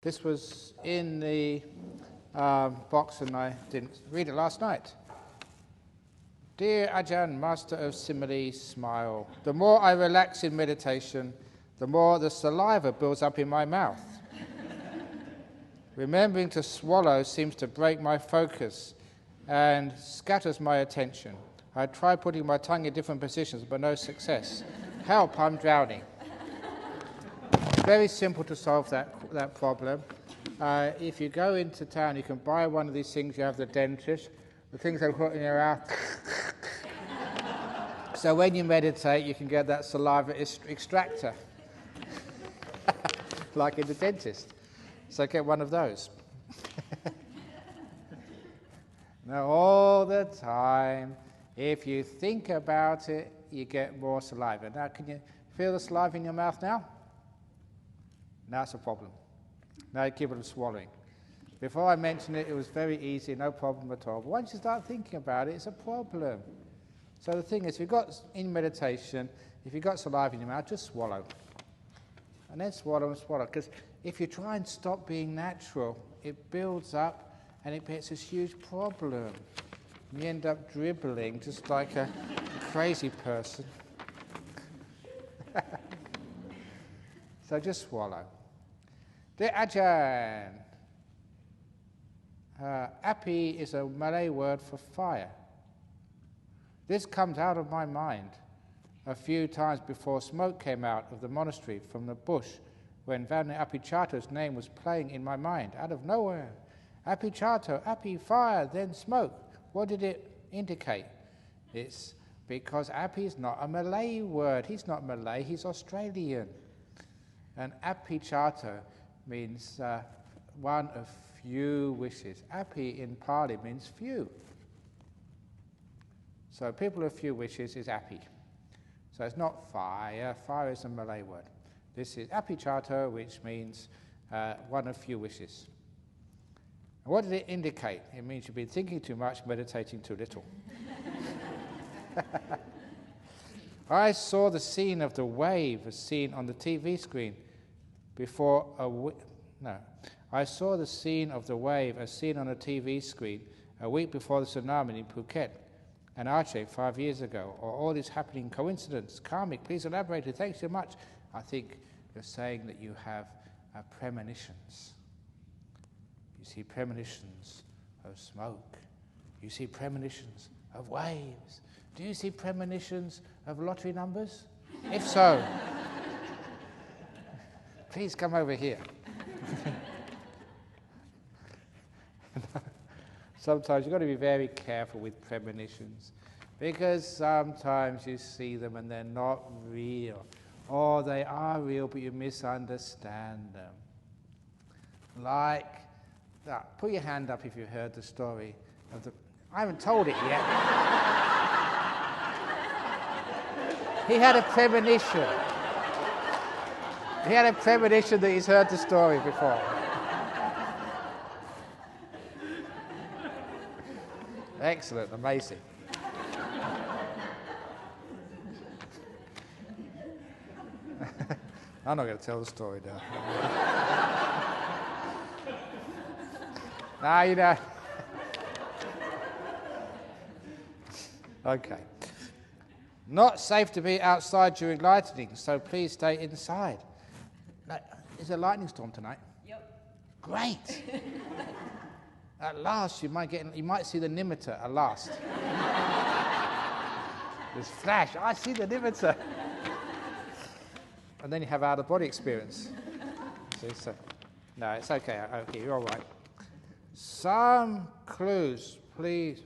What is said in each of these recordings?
This was in the box and I didn't read it last night. Dear Ajahn, Master of Simile, smile. The more I relax in meditation, the more the saliva builds up in my mouth. Remembering to swallow seems to break my focus and scatters my attention. I try putting my tongue in different positions, but no success. Help, I'm drowning. Very simple to solve that problem. If you go into town, you can buy one of these things. You have the dentist, the things they put in your mouth. So when you meditate, you can get that saliva extractor, like in the dentist. So get one of those. Now, all the time, if you think about it, you get more saliva. Now, can you feel the saliva in your mouth now? Now it's a problem. Now you keep on swallowing. Before I mentioned it, it was very easy, no problem at all. But once you start thinking about it, it's a problem. So the thing is, if you've got, in meditation, if you've got saliva in your mouth, just swallow. And then swallow and swallow. Because if you try and stop being natural, it builds up and it gets this huge problem. You end up dribbling just like a crazy person. So just swallow. Dear Ajahn, api is a Malay word for fire. This comes out of my mind a few times before smoke came out of the monastery from the bush when Vana Apichatto's name was playing in my mind, out of nowhere. Apichatto, api, fire, then smoke. What did it indicate? It's because api is not a Malay word. He's not Malay, he's Australian. And apichatto means one of few wishes. Api in Pali means few. So people of few wishes is api. So it's not fire. Fire is a Malay word. This is apichatto, which means one of few wishes. And what did it indicate? It means you've been thinking too much, meditating too little. I saw the scene of the wave as seen on the TV screen before I saw the scene of the wave as seen on a TV screen a week before the tsunami in Phuket and Aceh 5 years ago. Or all this happening coincidence? Karmic, please elaborate. Thanks so much. I think you're saying that you have premonitions. You see premonitions of smoke. You see premonitions of waves. Do you see premonitions of lottery numbers? If so, please come over here. Sometimes you've got to be very careful with premonitions because sometimes you see them and they're not real, or they are real but you misunderstand them. Like that. Put your hand up if you heard the story of the... I haven't told it yet. He had a premonition. He had a premonition that he's heard the story before. Excellent, amazing. I'm not going to tell the story now. No, you don't. Okay. Not safe to be outside during lightning, so please stay inside. Is there a lightning storm tonight? Yep. Great. At last, you might see the nimitta at last. This flash, I see the nimitta. And then you have out-of-body experience. See, so, no, it's okay. Okay, you're all right. Some clues, please,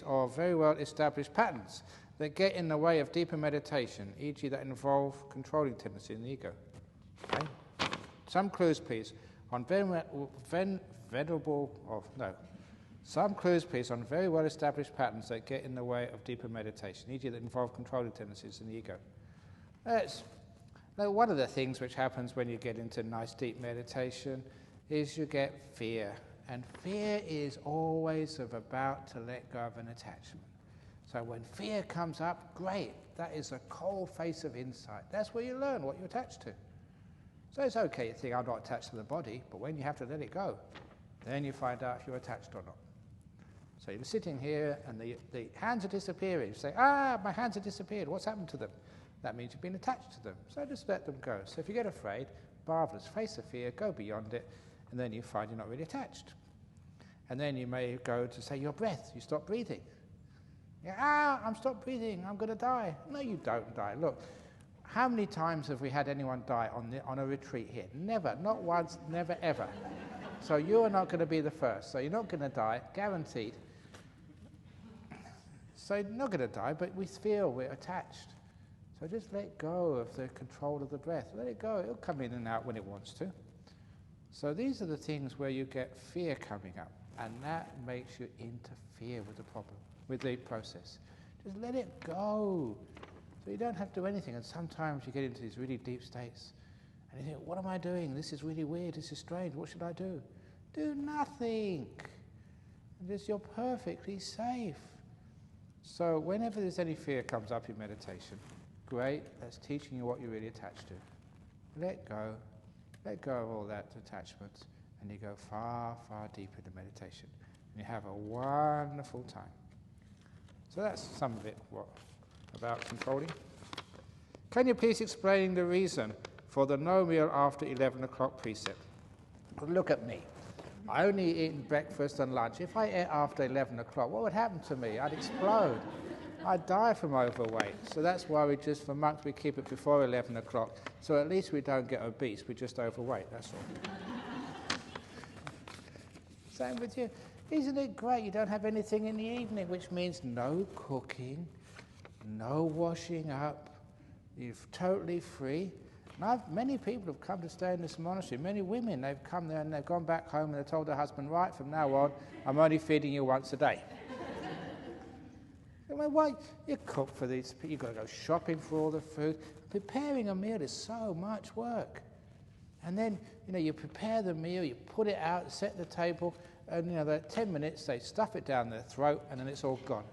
or very well-established patterns that get in the way of deeper meditation, e.g. that involve controlling tendency in the ego. Okay? Some clues, please, on some clues, please, on very well-established patterns that get in the way of deeper meditation, e.g. that involve controlling tendencies in the ego. One of the things which happens when you get into nice deep meditation is you get fear. And fear is always about to let go of an attachment. So when fear comes up, great. That is a cold face of insight. That's where you learn what you're attached to. So it's okay to think, I'm not attached to the body, but when you have to let it go, then you find out if you're attached or not. So you're sitting here and the hands are disappearing. You say, my hands have disappeared. What's happened to them? That means you've been attached to them. So just let them go. So if you get afraid, marvelous, face the fear, go beyond it, and then you find you're not really attached. And then you may go to say your breath. You stop breathing. I'm stopped breathing. I'm going to die. No, you don't die. Look, how many times have we had anyone die on a retreat here? Never. Not once, never, ever. So you are not going to be the first. So you're not going to die, guaranteed. So you're not going to die, but we feel we're attached. So just let go of the control of the breath. Let it go. It'll come in and out when it wants to. So these are the things where you get fear coming up, and that makes you interfere with the problem, with the process. Just let it go. So you don't have to do anything. And sometimes you get into these really deep states, and you think, what am I doing? This is really weird. This is strange. What should I do? Do nothing. And you're perfectly safe. So whenever there's any fear comes up in meditation, great, that's teaching you what you're really attached to. Let go of all that attachment, and you go far, far deeper into meditation. And you have a wonderful time. So that's some of it, about controlling. Can you please explain the reason for the no meal after 11 o'clock precept? Look at me. I only eat breakfast and lunch. If I ate after 11 o'clock, what would happen to me? I'd explode. I'd die from overweight. So that's why for monks, we keep it before 11 o'clock. So at least we don't get obese, we're just overweight, that's all. Same with you. Isn't it great you don't have anything in the evening, which means no cooking, no washing up, you're totally free. And many people have come to stay in this monastery, many women, they've come there and they've gone back home and they've told their husband, right, from now on, I'm only feeding you once a day. Well, you cook for these people, you've got to go shopping for all the food. Preparing a meal is so much work. And then, you prepare the meal, you put it out, set the table, and, the 10 minutes, they stuff it down their throat, and then it's all gone.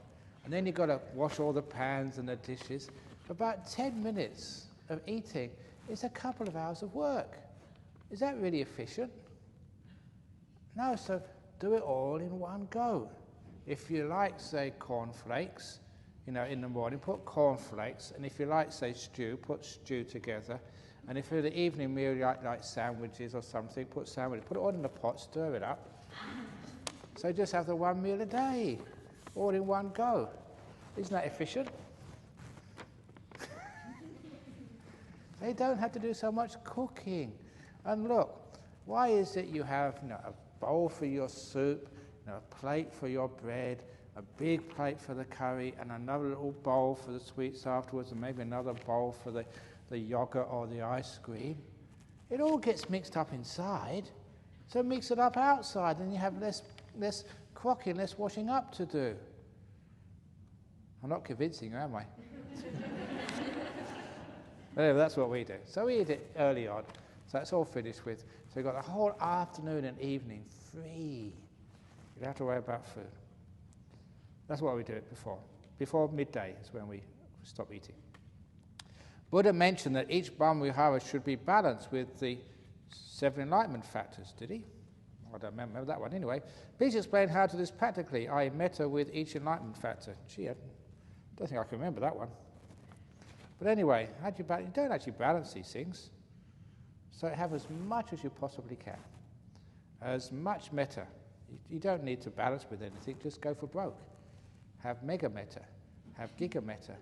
And then you've got to wash all the pans and the dishes. About 10 minutes of eating is a couple of hours of work. Is that really efficient? No, so do it all in one go. If you like, say, cornflakes, in the morning, put cornflakes, and if you like, say, stew, put stew together. And if for the evening meal you like sandwiches or something, put sandwiches. Put it all in the pot, stir it up. So just have the one meal a day, all in one go. Isn't that efficient? They don't have to do so much cooking. And look, why is it you have a bowl for your soup, a plate for your bread, a big plate for the curry, and another little bowl for the sweets afterwards, and maybe another bowl for the yogurt or the ice cream? It all gets mixed up inside, so mix it up outside, and you have less crocking, less washing up to do. I'm not convincing you, am I? But anyway, that's what we do. So we eat it early on, so that's all finished with. So you've got the whole afternoon and evening free. You don't have to worry about food. That's why we do it before. Before midday is when we stop eating. Buddha mentioned that each Brahmavihara should be balanced with the 7 enlightenment factors, did he? I don't remember that one anyway. Please explain how to do this practically, i.e. metta with each enlightenment factor. Gee, I don't think I can remember that one. But anyway, you don't actually balance these things. So have as much as you possibly can. As much metta. You don't need to balance with anything, just go for broke. Have mega metta. Have giga metta.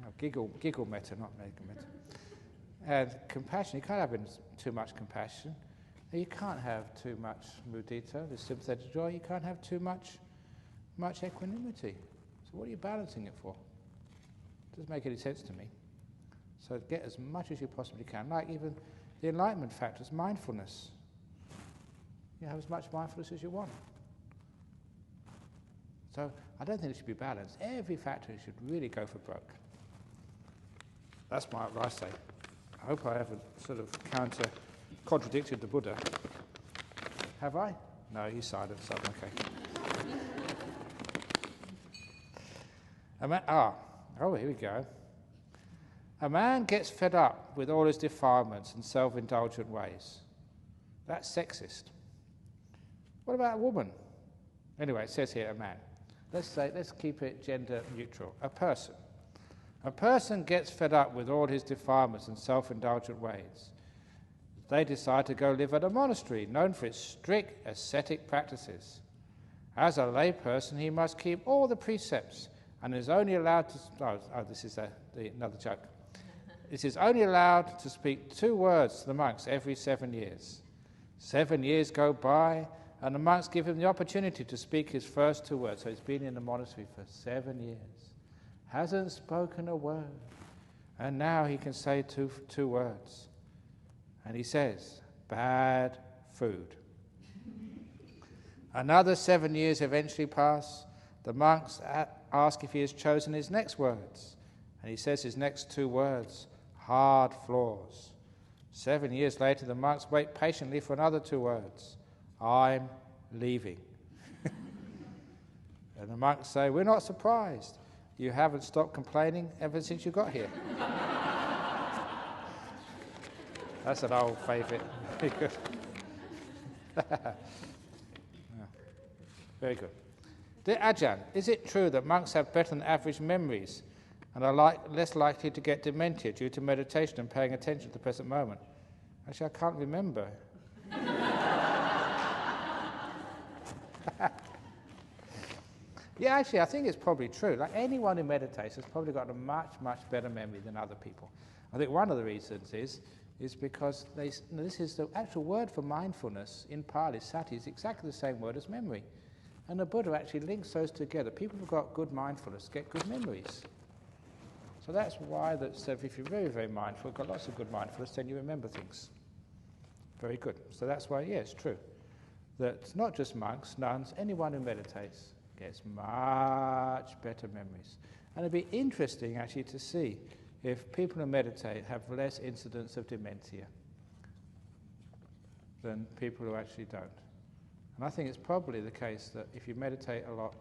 No, giggle metta, not mega metta. And compassion, you can't have too much compassion. You can't have too much mudita, the sympathetic joy. You can't have too much equanimity. So what are you balancing it for? Doesn't make any sense to me. So get as much as you possibly can. Like even the enlightenment factors, mindfulness. You have as much mindfulness as you want. So I don't think it should be balanced. Every factor should really go for broke. That's what I say. I hope I haven't sort of contradicted the Buddha. Have I? No, he's silent, so I'm okay. Here we go. A man gets fed up with all his defilements and self-indulgent ways. That's sexist. What about a woman? Anyway, it says here a man. Let's keep it gender neutral. A person. A person gets fed up with all his defilements and self-indulgent ways. They decide to go live at a monastery known for its strict ascetic practices. As a lay person, he must keep all the precepts and is only allowed to... this is another joke. This is only allowed to speak 2 words to the monks every 7 years. 7 years go by, and the monks give him the opportunity to speak his first 2 words. So he's been in the monastery for 7 years. Hasn't spoken a word. And now he can say two words. And he says, bad food. Another 7 years eventually pass. The monks ask if he has chosen his next words. And he says his next 2 words, hard floors. 7 years later, the monks wait patiently for another 2 words, I'm leaving. And the monks say, we're not surprised. You haven't stopped complaining ever since you got here. That's an old favourite. Very good. Very good. Dear Ajahn, is it true that monks have better than average memories and are less likely to get dementia due to meditation and paying attention to the present moment? Actually, I can't remember. Yeah, actually, I think it's probably true. Like anyone who meditates has probably got a much, much better memory than other people. I think one of the reasons is because this is the actual word for mindfulness in Pali. Sati is exactly the same word as memory. And the Buddha actually links those together. People who've got good mindfulness get good memories. So that's why if you're very, very mindful, got lots of good mindfulness, then you remember things. Very good. So that's why, yeah, it's true. That not just monks, nuns, anyone who meditates gets much better memories. And it'd be interesting actually to see if people who meditate have less incidence of dementia than people who actually don't. And I think it's probably the case that if you meditate a lot,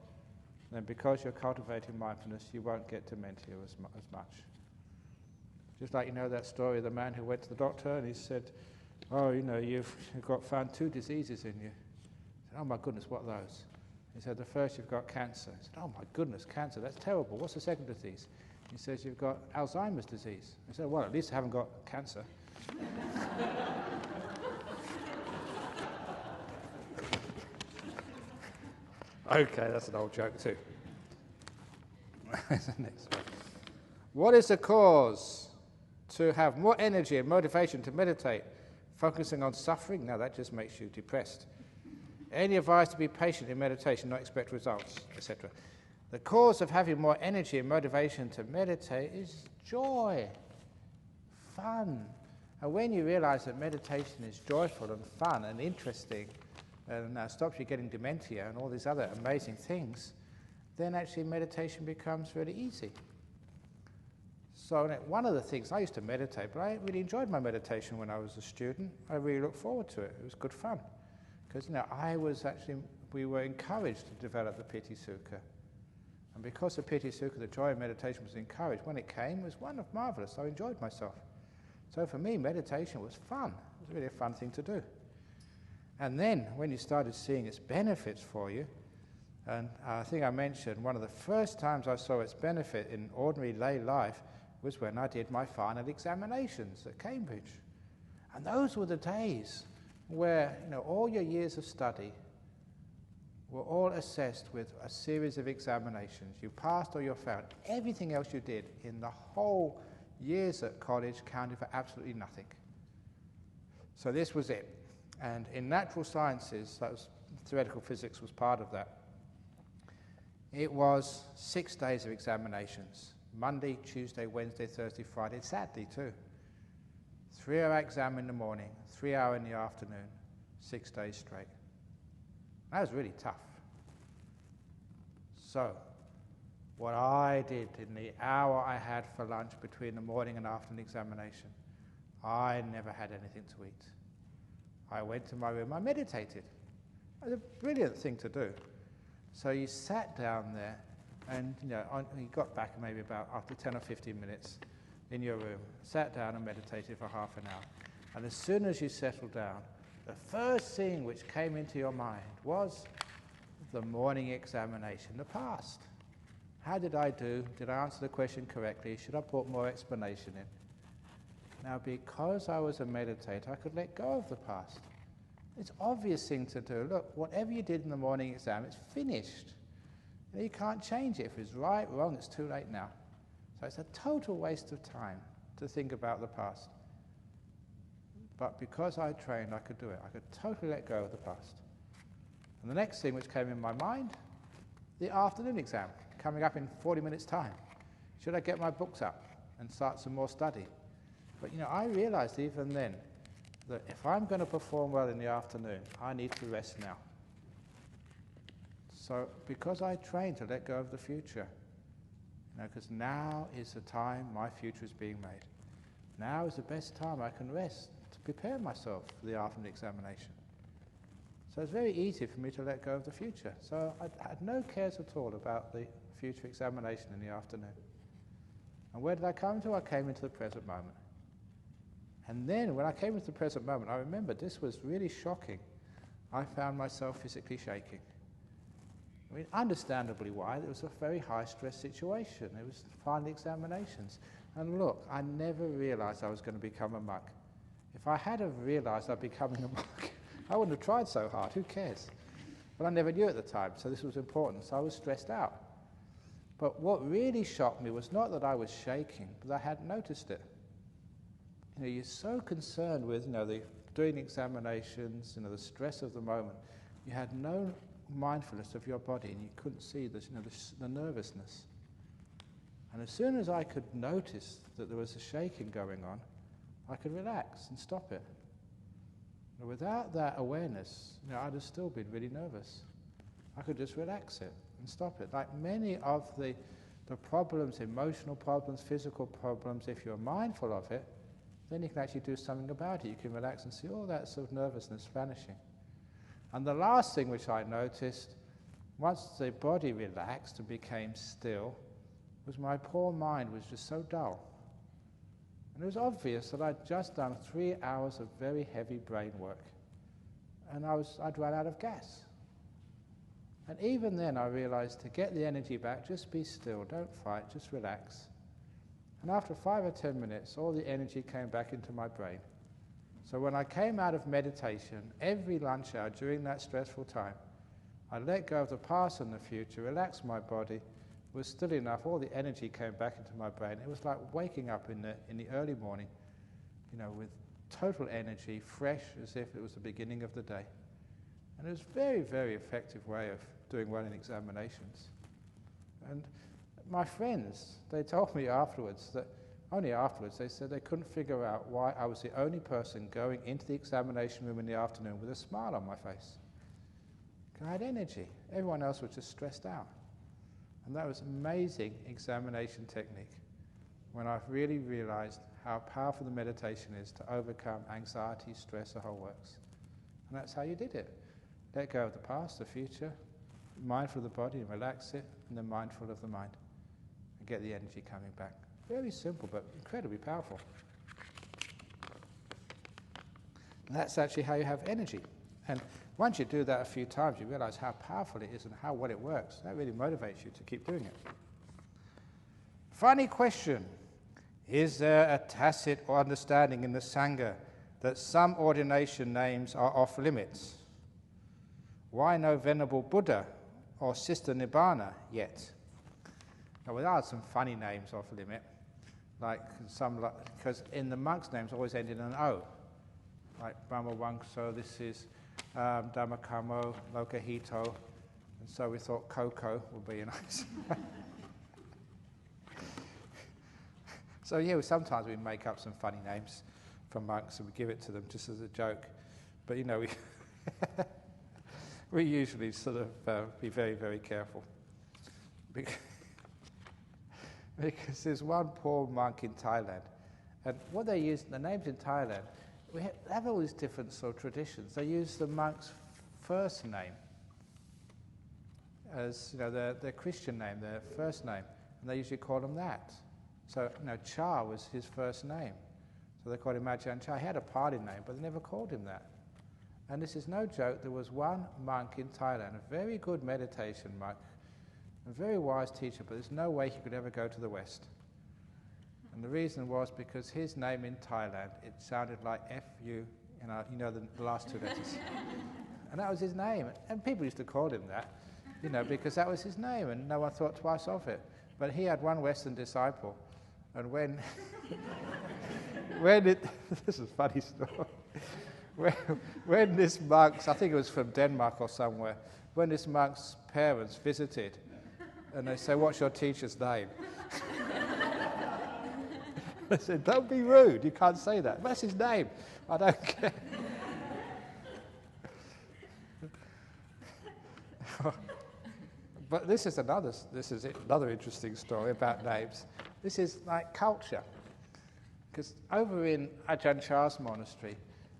then because you're cultivating mindfulness, you won't get dementia as much. Just like, that story of the man who went to the doctor and he said, oh, you've found 2 diseases in you. He said, oh my goodness, what are those? He said, the first, you've got cancer. He said, oh my goodness, cancer, that's terrible. What's the second disease? He says, you've got Alzheimer's disease. I said, well, at least I haven't got cancer. Okay, that's an old joke too. Next one. What is the cause to have more energy and motivation to meditate, focusing on suffering? Now that just makes you depressed. Any advice to be patient in meditation, not expect results, etc. The cause of having more energy and motivation to meditate is joy, fun. And when you realize that meditation is joyful and fun and interesting and stops you getting dementia and all these other amazing things, then actually meditation becomes really easy. So one of the things, I used to meditate, but I really enjoyed my meditation when I was a student. I really looked forward to it. It was good fun. Because we were encouraged to develop the Piti Sukha. And because the Piti Sukha, the joy of meditation was encouraged, when it came, it was marvelous. I enjoyed myself. So for me, meditation was fun. It was really a fun thing to do. And then, when you started seeing its benefits for you, and I think I mentioned one of the first times I saw its benefit in ordinary lay life was when I did my final examinations at Cambridge. And those were the days where all your years of study were all assessed with a series of examinations. You passed or you failed. Everything else you did in the whole years at college counted for absolutely nothing. So this was it. And in natural sciences, theoretical physics was part of that. It was 6 days of examinations. Monday, Tuesday, Wednesday, Thursday, Friday, Saturday too. 3-hour exam in the morning, 3-hour in the afternoon, 6 days straight. That was really tough. So, what I did in the hour I had for lunch between the morning and afternoon examination, I never had anything to eat. I went to my room, I meditated. It was a brilliant thing to do. So you sat down there and you got back maybe about after 10 or 15 minutes in your room, sat down and meditated for half an hour. And as soon as you settled down, the first thing which came into your mind was the morning examination, the past. How did I do? Did I answer the question correctly? Should I put more explanation in? Now, because I was a meditator, I could let go of the past. It's an obvious thing to do. Look, whatever you did in the morning exam, it's finished. You can't change it. If it's right, wrong, it's too late now. So it's a total waste of time to think about the past. But because I trained, I could do it. I could totally let go of the past. And the next thing which came in my mind, the afternoon exam, coming up in 40 minutes' time. Should I get my books up and start some more study? But I realized even then that if I'm going to perform well in the afternoon, I need to rest now. So because I trained to let go of the future, because now is the time my future is being made. Now is the best time I can rest to prepare myself for the afternoon examination. So it's very easy for me to let go of the future. So I had no cares at all about the future examination in the afternoon. And where did I come to? I came into the present moment. And then when I came into the present moment, I remember this was really shocking. I found myself physically shaking. I mean, understandably why. It was a very high-stress situation. It was final examinations. And look, I never realized I was going to become a monk. If I had have realized I'd becoming a monk, I wouldn't have tried so hard. Who cares? But I never knew at the time, so this was important. So I was stressed out. But what really shocked me was not that I was shaking, but I hadn't noticed it. You're so concerned with, doing examinations, the stress of the moment. You had no mindfulness of your body, and you couldn't see this, the nervousness. And as soon as I could notice that there was a shaking going on, I could relax and stop it. And without that awareness, I'd have still been really nervous. I could just relax it and stop it. Like many of the problems, emotional problems, physical problems, if you're mindful of it, then you can actually do something about it. You can relax and see all that sort of nervousness vanishing. And the last thing which I noticed, once the body relaxed and became still, was my poor mind was just so dull. And it was obvious that I'd just done 3 hours of very heavy brain work. And I'd run out of gas. And even then I realized to get the energy back, just be still, don't fight, just relax. And after 5 or 10 minutes, all the energy came back into my brain. So when I came out of meditation, every lunch hour during that stressful time, I let go of the past and the future, relaxed my body. It was still enough, all the energy came back into my brain. It was like waking up in the early morning, with total energy, fresh as if it was the beginning of the day. And it was a very, very effective way of doing well in examinations. And my friends, they told me afterwards that, only afterwards, they said they couldn't figure out why I was the only person going into the examination room in the afternoon with a smile on my face. I had energy. Everyone else was just stressed out. And that was amazing examination technique when I really realized how powerful the meditation is to overcome anxiety, stress, the whole works. And that's how you did it. Let go of the past, the future, mindful of the body and relax it, and then mindful of the mind. And get the energy coming back. Very simple, but incredibly powerful. And that's actually how you have energy. And once you do that a few times, you realize how powerful it is and how well it works. That really motivates you to keep doing it. Funny question. Is there a tacit understanding in the Sangha that some ordination names are off limits? Why no Venerable Buddha or Sister Nibbana yet? Now, there are some funny names off limit, because in the monks' names always end in an O, like Brahma Wangso, this is Dhammakamo, Lokahito, and so we thought Coco would be nice. So yeah, sometimes we make up some funny names for monks and we give it to them just as a joke, but we usually sort of be very, very careful. Because there's one poor monk in Thailand, and what they use, the names in Thailand, we have all these different sort of traditions. They use the monk's first name as their Christian name, their first name, and they usually call them that. So, Cha was his first name. So they called him Ajahn Chah. He had a Pali name, but they never called him that. And this is no joke, there was one monk in Thailand, a very good meditation monk, a very wise teacher, but there's no way he could ever go to the West. And the reason was because his name in Thailand, it sounded like F-U, the last two letters. And that was his name. And people used to call him that, because that was his name, and no one thought twice of it. But he had one Western disciple, and when this is a funny story. When this monk's, I think it was from Denmark or somewhere, when this monk's parents visited, and they say, "What's your teacher's name?" They said, "Don't be rude, you can't say that. That's his name. I don't care." But this is another interesting story about names. This is like culture. Because over in Ajahn Chah's monastery,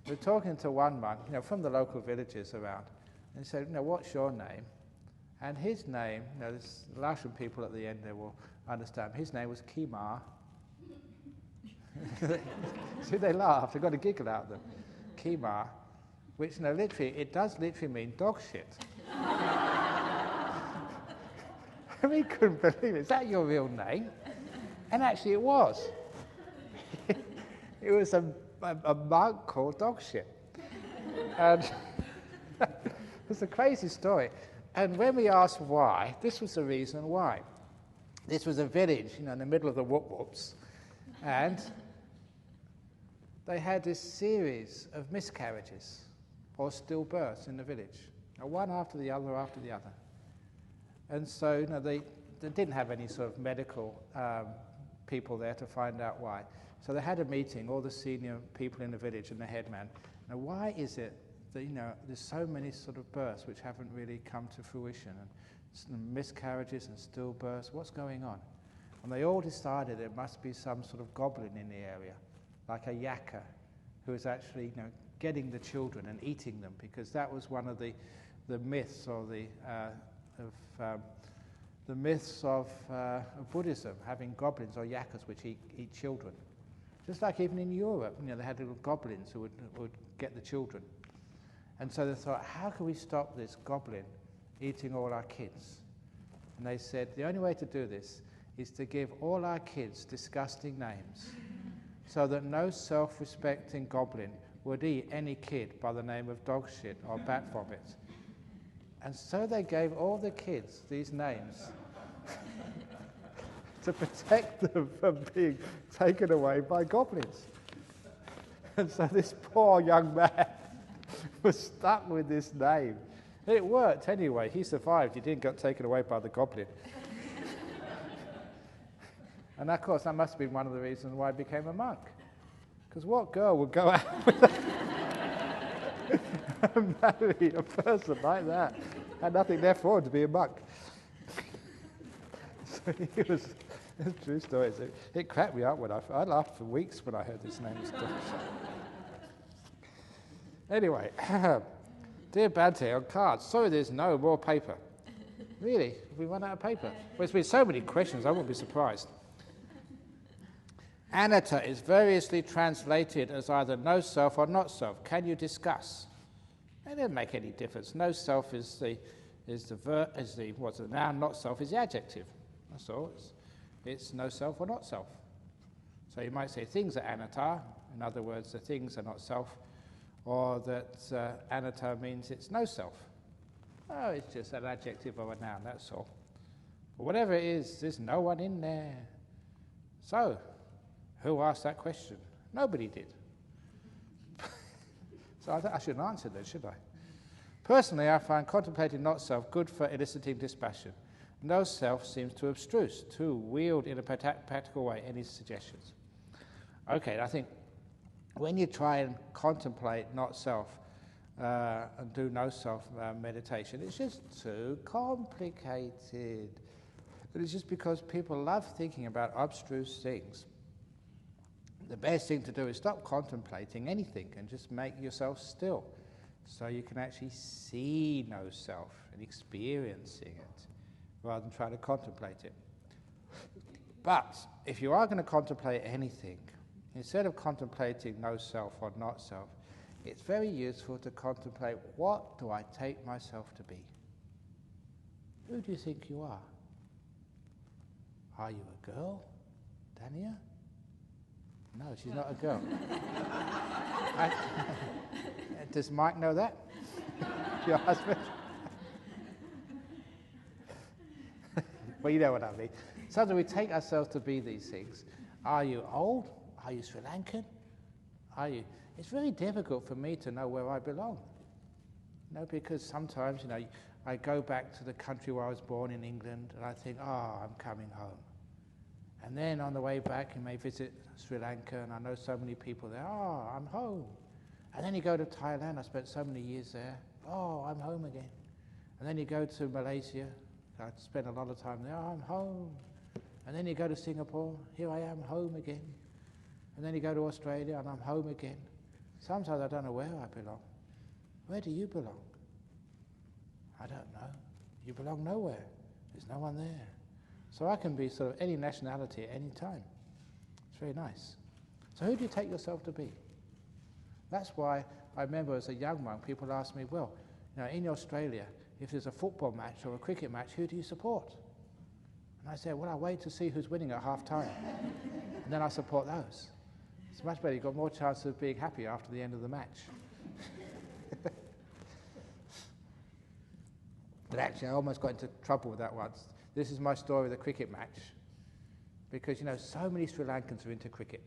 we're talking to one monk, from the local villages around, and he said, "What's your name?" And his name, there's Russian people at the end there will understand. His name was Kima. See, they laughed. They got a giggle out of them. Kima, which it does literally mean dog shit. We couldn't believe it. Is that your real name? And actually it was. It was a monk called dog shit. And it's a crazy story. And when we asked why, this was the reason why. This was a village, in the middle of the whoop-whoops, and they had this series of miscarriages or stillbirths in the village, one after the other after the other. And so, they didn't have any sort of medical people there to find out why. So they had a meeting, all the senior people in the village and the headman. Now, why is it that, there's so many sort of births which haven't really come to fruition, and miscarriages and stillbirths? What's going on? And they all decided there must be some sort of goblin in the area, like a yakka, who is actually, getting the children and eating them, because that was one of the myths or the myths of Buddhism, having goblins or yakkas which eat children. Just like even in Europe, they had little goblins who would get the children. And so they thought, how can we stop this goblin eating all our kids? And they said, the only way to do this is to give all our kids disgusting names, so that no self-respecting goblin would eat any kid by the name of dog shit or bat vomit. And so they gave all the kids these names to protect them from being taken away by goblins. And so this poor young man was stuck with this name. It worked anyway. He survived. He didn't get taken away by the goblin. And of course, that must have been one of the reasons why he became a monk. Because what girl would go out with and marry a person like that? Had nothing left for him to be a monk. So it's a true story. It cracked me up when I laughed for weeks when I heard this name. Anyway, dear Bante, on cards, sorry there's no more paper. Really? Have we run out of paper? Well, there's been so many questions, I wouldn't be surprised. Anatta is variously translated as either no self or not self. Can you discuss? It doesn't make any difference. No self is the noun, not self is the adjective. That's all. It's no self or not self. So you might say things are anatta, in other words, the things are not self, or that anatta means it's no self. Oh, it's just an adjective or a noun, that's all. But whatever it is, there's no one in there. So, who asked that question? Nobody did. So I shouldn't answer that, should I? Personally, I find contemplating not self good for eliciting dispassion. No self seems too abstruse, to wield in a practical way. Any suggestions? Okay, I think when you try and contemplate not self and do no self meditation, it's just too complicated. But it's just because people love thinking about abstruse things. The best thing to do is stop contemplating anything and just make yourself still, so you can actually see no self and experiencing it rather than trying to contemplate it. But if you are going to contemplate anything, instead of contemplating no self or not self, it's very useful to contemplate, what do I take myself to be? Who do you think you are? Are you a girl, Dania? No, she's not a girl. Does Mike know that? Your husband? Well, you know what I mean. Sometimes we take ourselves to be these things. Are you old? Are you Sri Lankan? Are you? It's very difficult for me to know where I belong. You know, because sometimes, you know, I go back to the country where I was born in England, and I think, oh, I'm coming home. And then on the way back, you may visit Sri Lanka, and I know so many people there. Oh, I'm home. And then you go to Thailand. I spent so many years there. Oh, I'm home again. And then you go to Malaysia. I spent a lot of time there. Oh, I'm home. And then you go to Singapore. Here I am, home again. And then you go to Australia, and I'm home again. Sometimes I don't know where I belong. Where do you belong? I don't know. You belong nowhere. There's no one there. So I can be sort of any nationality at any time. It's very nice. So who do you take yourself to be? That's why I remember as a young monk, people asked me, well, you know, in Australia, if there's a football match or a cricket match, who do you support? And I said, well, I wait to see who's winning at half time. And then I support those. It's much better. You've got more chance of being happy after the end of the match. But actually, I almost got into trouble with that once. This is my story of the cricket match. Because, you know, so many Sri Lankans are into cricket.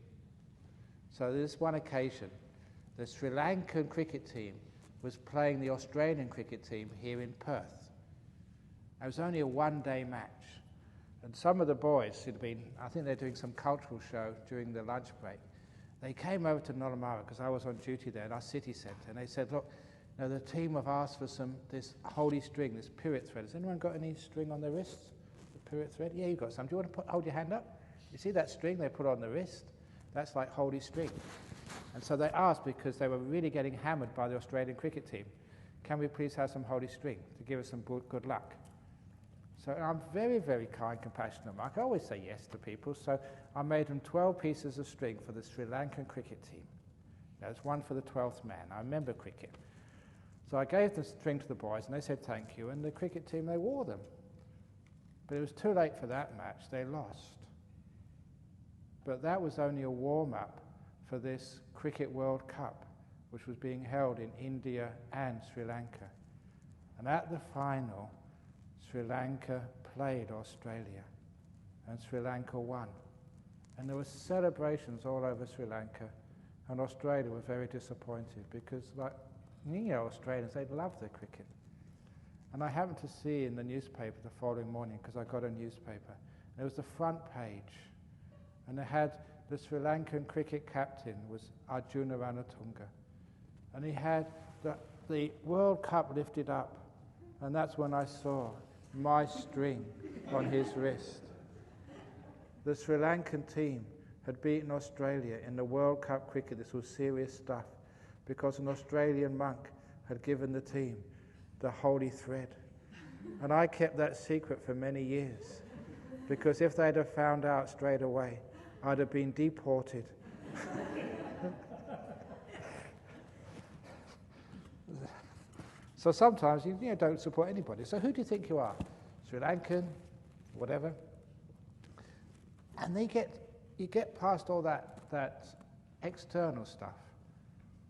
So this one occasion, the Sri Lankan cricket team was playing the Australian cricket team here in Perth. It was only a one-day match. And some of the boys who'd been, I think they're doing some cultural show during the lunch break, they came over to Nollamara, because I was on duty there at our city centre, and they said, look, you know, the team have asked for this holy string, this period thread. Has anyone got any string on their wrists? The period thread? Yeah, you've got some. Do you want to hold your hand up? You see that string they put on the wrist? That's like holy string. And so they asked, because they were really getting hammered by the Australian cricket team, can we please have some holy string to give us some good luck? So I'm very, very kind, compassionate monk. I always say yes to people. So I made them 12 pieces of string for the Sri Lankan cricket team. There's one for the 12th man. I remember cricket. So I gave the string to the boys, and they said thank you, and the cricket team, they wore them. But it was too late for that match. They lost. But that was only a warm-up for this Cricket World Cup, which was being held in India and Sri Lanka. And at the final, Sri Lanka played Australia, and Sri Lanka won. And there were celebrations all over Sri Lanka, and Australia were very disappointed because, like, you know, Australians, they love their cricket. And I happened to see in the newspaper the following morning, because I got a newspaper, and it was the front page, and it had the Sri Lankan cricket captain was Arjuna Ranatunga, and he had the World Cup lifted up, and that's when I saw my string on his wrist. The Sri Lankan team had beaten Australia in the World Cup cricket. This was serious stuff, because an Australian monk had given the team the holy thread. And I kept that secret for many years, because if they'd have found out straight away, I'd have been deported. So sometimes you don't support anybody. So who do you think you are? Sri Lankan, whatever. And you get past all that external stuff,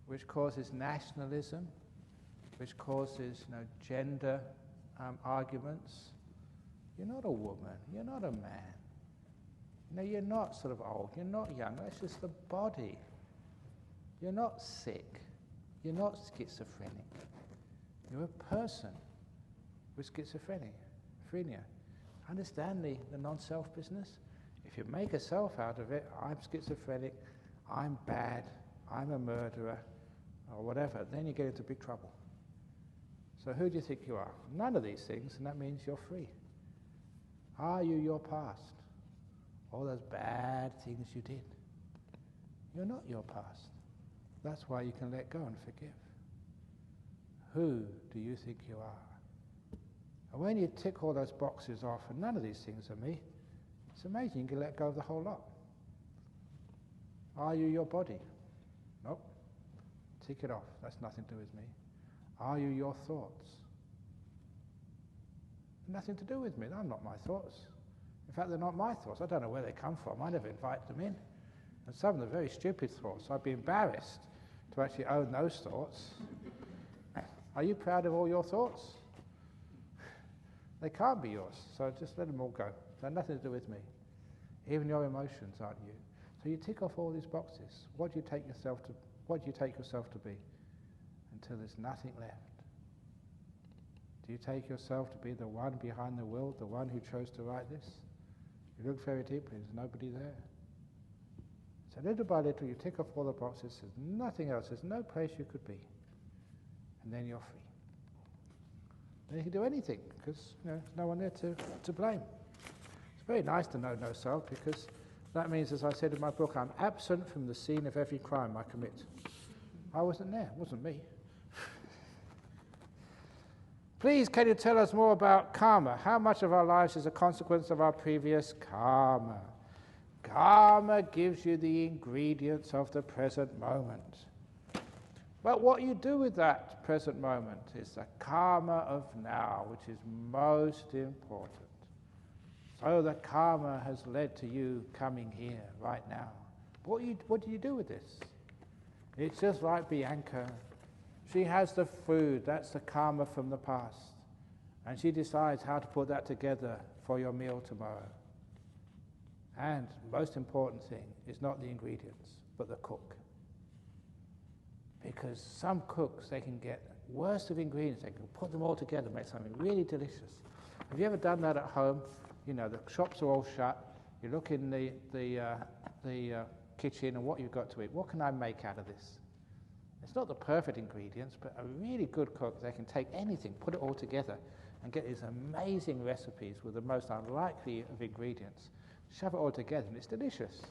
which causes nationalism, which causes gender arguments. You're not a woman. You're not a man. You're not sort of old. You're not young. That's just the body. You're not sick. You're not schizophrenic. You're a person with schizophrenia. Understand the non-self business? If you make a self out of it, I'm schizophrenic, I'm bad, I'm a murderer, or whatever, then you get into big trouble. So who do you think you are? None of these things, and that means you're free. Are you your past? All those bad things you did. You're not your past. That's why you can let go and forgive. Who do you think you are? And when you tick all those boxes off, and none of these things are me, It's amazing, you can let go of the whole lot. Are you your body? Nope. Tick it off, that's nothing to do with me. Are you your thoughts? Nothing to do with me, they're not my thoughts. In fact, they're not my thoughts, I don't know where they come from, I never invite them in. And some of them are very stupid thoughts, I'd be embarrassed to actually own those thoughts. Are you proud of all your thoughts? They can't be yours, so just let them all go. They have nothing to do with me. Even your emotions aren't you. So you tick off all these boxes. What do you take yourself to be? Until there's nothing left. Do you take yourself to be the one behind the will, the one who chose to write this? You look very deeply, there's nobody there. So little by little you tick off all the boxes, there's nothing else, there's no place you could be. And then you're free. Then you can do anything, because there's no one there to blame. It's very nice to know no self, because that means, as I said in my book, I'm absent from the scene of every crime I commit. I wasn't there, it wasn't me. Please, can you tell us more about karma? How much of our lives is a consequence of our previous karma? Karma gives you the ingredients of the present moment. But what you do with that present moment is the karma of now, which is most important. So the karma has led to you coming here right now. What do you do with this? It's just like Bianca. She has the food, that's the karma from the past. And she decides how to put that together for your meal tomorrow. And most important thing is not the ingredients, but the cook. Because some cooks, they can get worst of ingredients, they can put them all together, make something really delicious. Have you ever done that at home? You know, the shops are all shut, you look in the kitchen and what you've got to eat. What can I make out of this? It's not the perfect ingredients, but a really good cook, they can take anything, put it all together, and get these amazing recipes with the most unlikely of ingredients. Shove it all together, and it's delicious.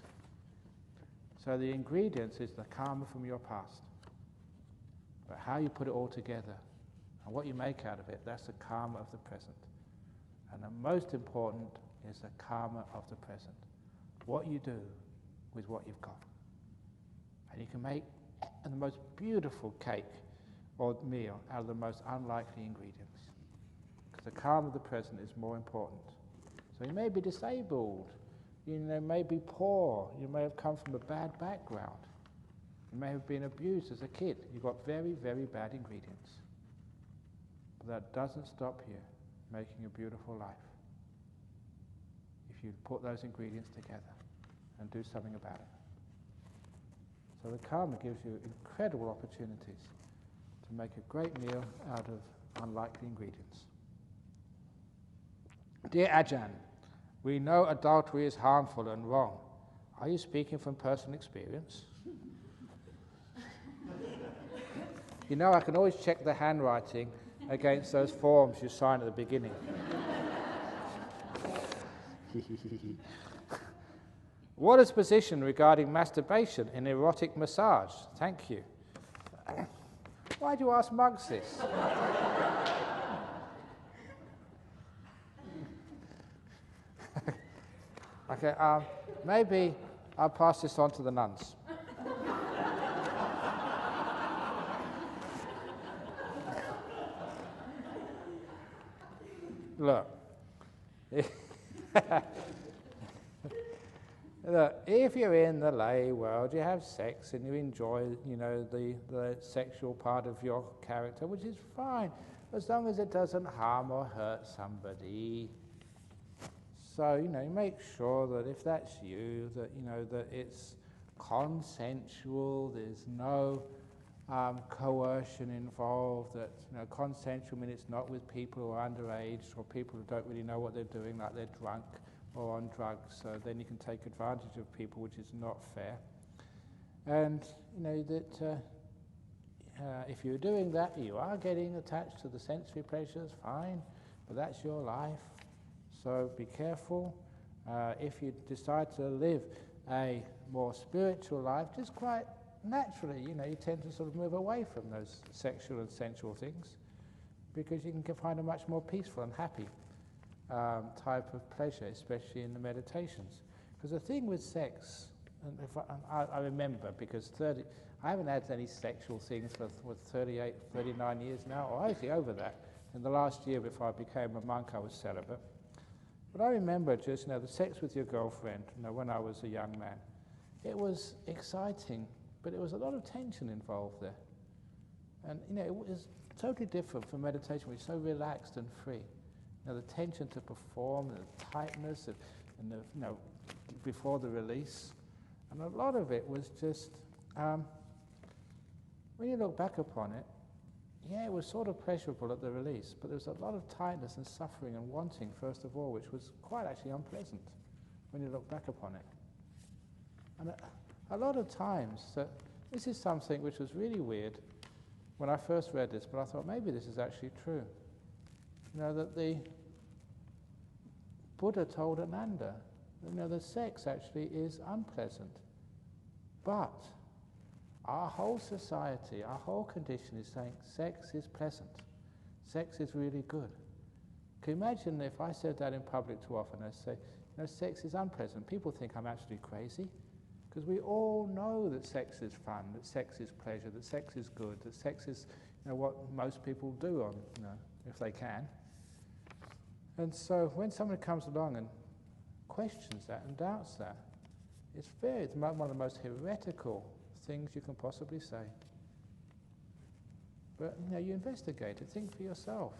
So the ingredients is the karma from your past. But how you put it all together, and what you make out of it, that's the karma of the present. And the most important is the karma of the present. What you do with what you've got. And you can make the most beautiful cake or meal out of the most unlikely ingredients. Because the karma of the present is more important. So you may be disabled, you may be poor, you may have come from a bad background, you may have been abused as a kid. You've got very, very bad ingredients. But that doesn't stop you making a beautiful life. If you put those ingredients together and do something about it. So the karma gives you incredible opportunities to make a great meal out of unlikely ingredients. Dear Ajahn, we know adultery is harmful and wrong. Are you speaking from personal experience? You know, I can always check the handwriting against those forms you sign at the beginning. What is position regarding masturbation in erotic massage? Thank you. Why do you ask monks this? Okay, maybe I'll pass this on to the nuns. Look. Look, if you're in the lay world, you have sex and you enjoy, the sexual part of your character, which is fine, as long as it doesn't harm or hurt somebody. So, you make sure that if that's you, that, that it's consensual, there's no coercion involved, that, consensual means it's not with people who are underage or people who don't really know what they're doing, like they're drunk or on drugs, so then you can take advantage of people, which is not fair. And, that if you're doing that, you are getting attached to the sensory pleasures, fine, but that's your life. So be careful. If you decide to live a more spiritual life, just quite naturally, you tend to sort of move away from those sexual and sensual things because you can find them much more peaceful and happy. type of pleasure, especially in the meditations. Because the thing with sex, and I remember, because I haven't had any sexual things for 38, 39 years now, or actually over that. In the last year before I became a monk, I was celibate. But I remember just, the sex with your girlfriend, when I was a young man. It was exciting, but there was a lot of tension involved there. And, it was totally different from meditation, which is so relaxed and free. The tension to perform, the tightness, and the, before the release. And a lot of it was just, when you look back upon it, it was sort of pleasurable at the release, but there was a lot of tightness and suffering and wanting, first of all, which was quite actually unpleasant when you look back upon it. And a lot of times, this is something which was really weird when I first read this, but I thought maybe this is actually true. That the Buddha told Ananda, that sex actually is unpleasant, but our whole society, our whole condition is saying sex is pleasant, sex is really good. Can you imagine if I said that in public too often? I say, sex is unpleasant. People think I'm actually crazy, because we all know that sex is fun, that sex is pleasure, that sex is good, that sex is what most people do if they can. And so when someone comes along and questions that and doubts that, it's one of the most heretical things you can possibly say. But you investigate it, think for yourself,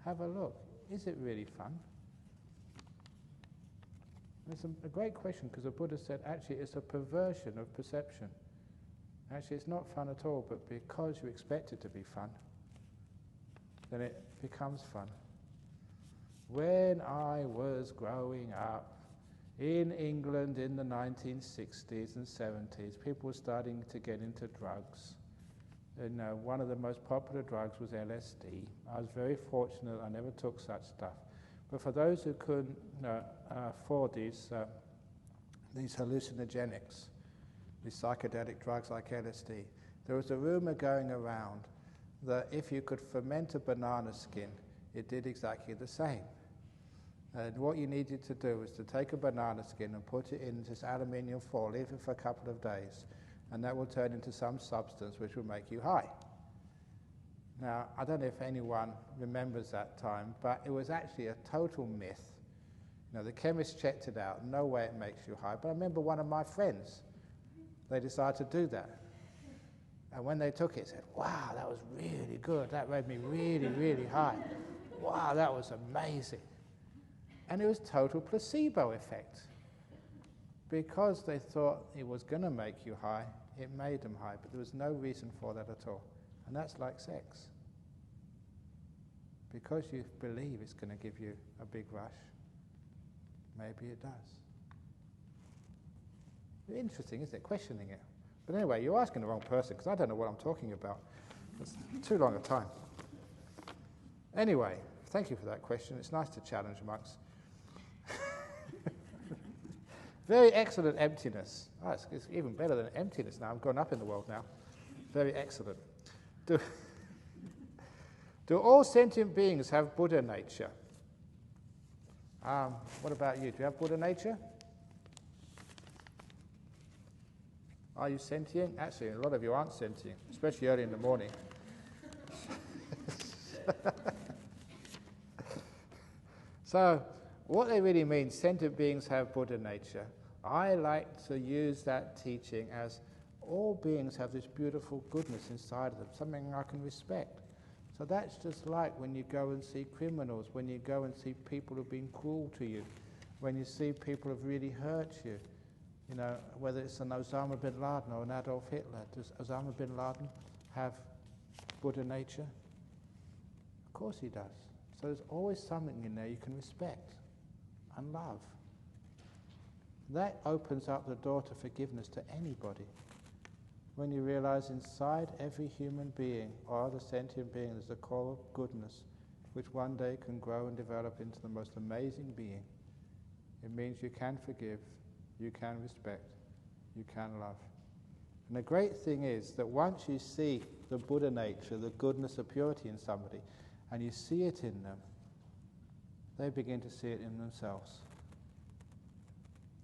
have a look. Is it really fun? And it's a great question, because the Buddha said actually it's a perversion of perception. Actually it's not fun at all, but because you expect it to be fun, then it becomes fun. When I was growing up in England in the 1960s and 70s, people were starting to get into drugs. And one of the most popular drugs was LSD. I was very fortunate I never took such stuff. But for those who couldn't afford these hallucinogenics, these psychedelic drugs like LSD, there was a rumor going around that if you could ferment a banana skin, it did exactly the same. And what you needed to do was to take a banana skin and put it in this aluminium foil, leave it for a couple of days, and that will turn into some substance which will make you high. Now, I don't know if anyone remembers that time, but it was actually a total myth. The chemists checked it out, no way it makes you high. But I remember one of my friends, they decided to do that. And when they took it, said, wow, that was really good, that made me really, really high. Wow, that was amazing. And it was total placebo effect. Because they thought it was going to make you high, it made them high, but there was no reason for that at all. And that's like sex. Because you believe it's going to give you a big rush, maybe it does. Interesting, isn't it? Questioning it. But anyway, you're asking the wrong person, because I don't know what I'm talking about. It's too long a time. Anyway, thank you for that question. It's nice to challenge monks. Very excellent emptiness. Oh, it's even better than emptiness now. I'm going up in the world now. Very excellent. Do all sentient beings have Buddha nature? What about you? Do you have Buddha nature? Are you sentient? Actually, a lot of you aren't sentient, especially early in the morning. So, what they really mean, sentient beings have Buddha nature. I like to use that teaching as all beings have this beautiful goodness inside of them, something I can respect. So that's just like when you go and see criminals, when you go and see people who've been cruel to you, when you see people who've really hurt you, whether it's an Osama bin Laden or an Adolf Hitler. Does Osama bin Laden have Buddha nature? Of course he does. So there's always something in there you can respect and love. That opens up the door to forgiveness to anybody. When you realize inside every human being or other sentient being there's a core of goodness which one day can grow and develop into the most amazing being. It means you can forgive, you can respect, you can love. And the great thing is that once you see the Buddha nature, the goodness of purity in somebody, and you see it in them, they begin to see it in themselves.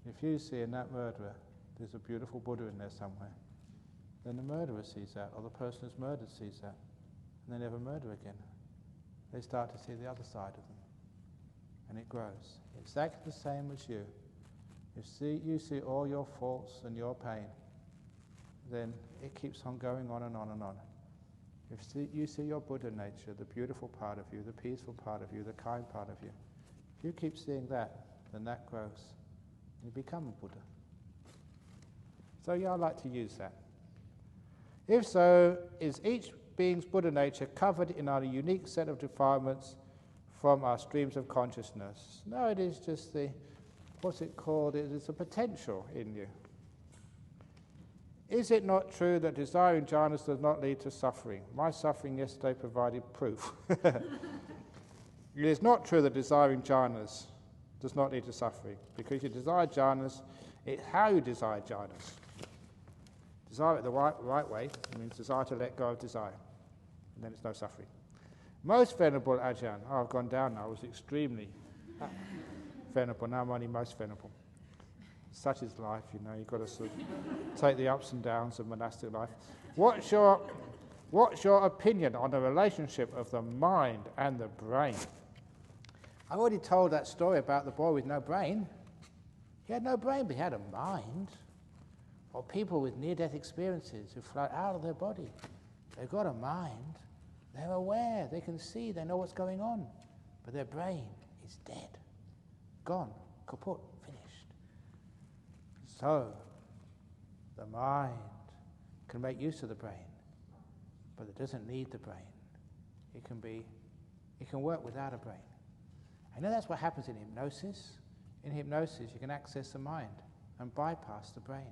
If you see in that murderer, there's a beautiful Buddha in there somewhere, then the murderer sees that, or the person who's murdered sees that, and they never murder again. They start to see the other side of them, and it grows. Exactly the same as you. You see all your faults and your pain, then it keeps on going on and on and on. If you see your Buddha nature, the beautiful part of you, the peaceful part of you, the kind part of you, if you keep seeing that, then that grows, and you become a Buddha. So yeah, I like to use that. If so, is each being's Buddha nature covered in our unique set of defilements from our streams of consciousness? No, it is just what's it called? It is a potential in you. Is it not true that desiring jhanas does not lead to suffering? My suffering yesterday provided proof. It is not true that desiring jhanas does not lead to suffering, because you desire jhanas, it's how you desire jhanas. Desire it the right way, it means desire to let go of desire, and then it's no suffering. Most Venerable Ajahn, I've gone down now, I was extremely venerable, now I'm only most venerable. Such is life, you've got to sort of take the ups and downs of monastic life. What's your opinion on the relationship of the mind and the brain? I've already told that story about the boy with no brain. He had no brain, but he had a mind. Or people with near-death experiences who float out of their body. They've got a mind, they're aware, they can see, they know what's going on, but their brain is dead, gone, kaput, finished. So, the mind can make use of the brain, but it doesn't need the brain. It can work without a brain. I know that's what happens in hypnosis. In hypnosis, you can access the mind and bypass the brain,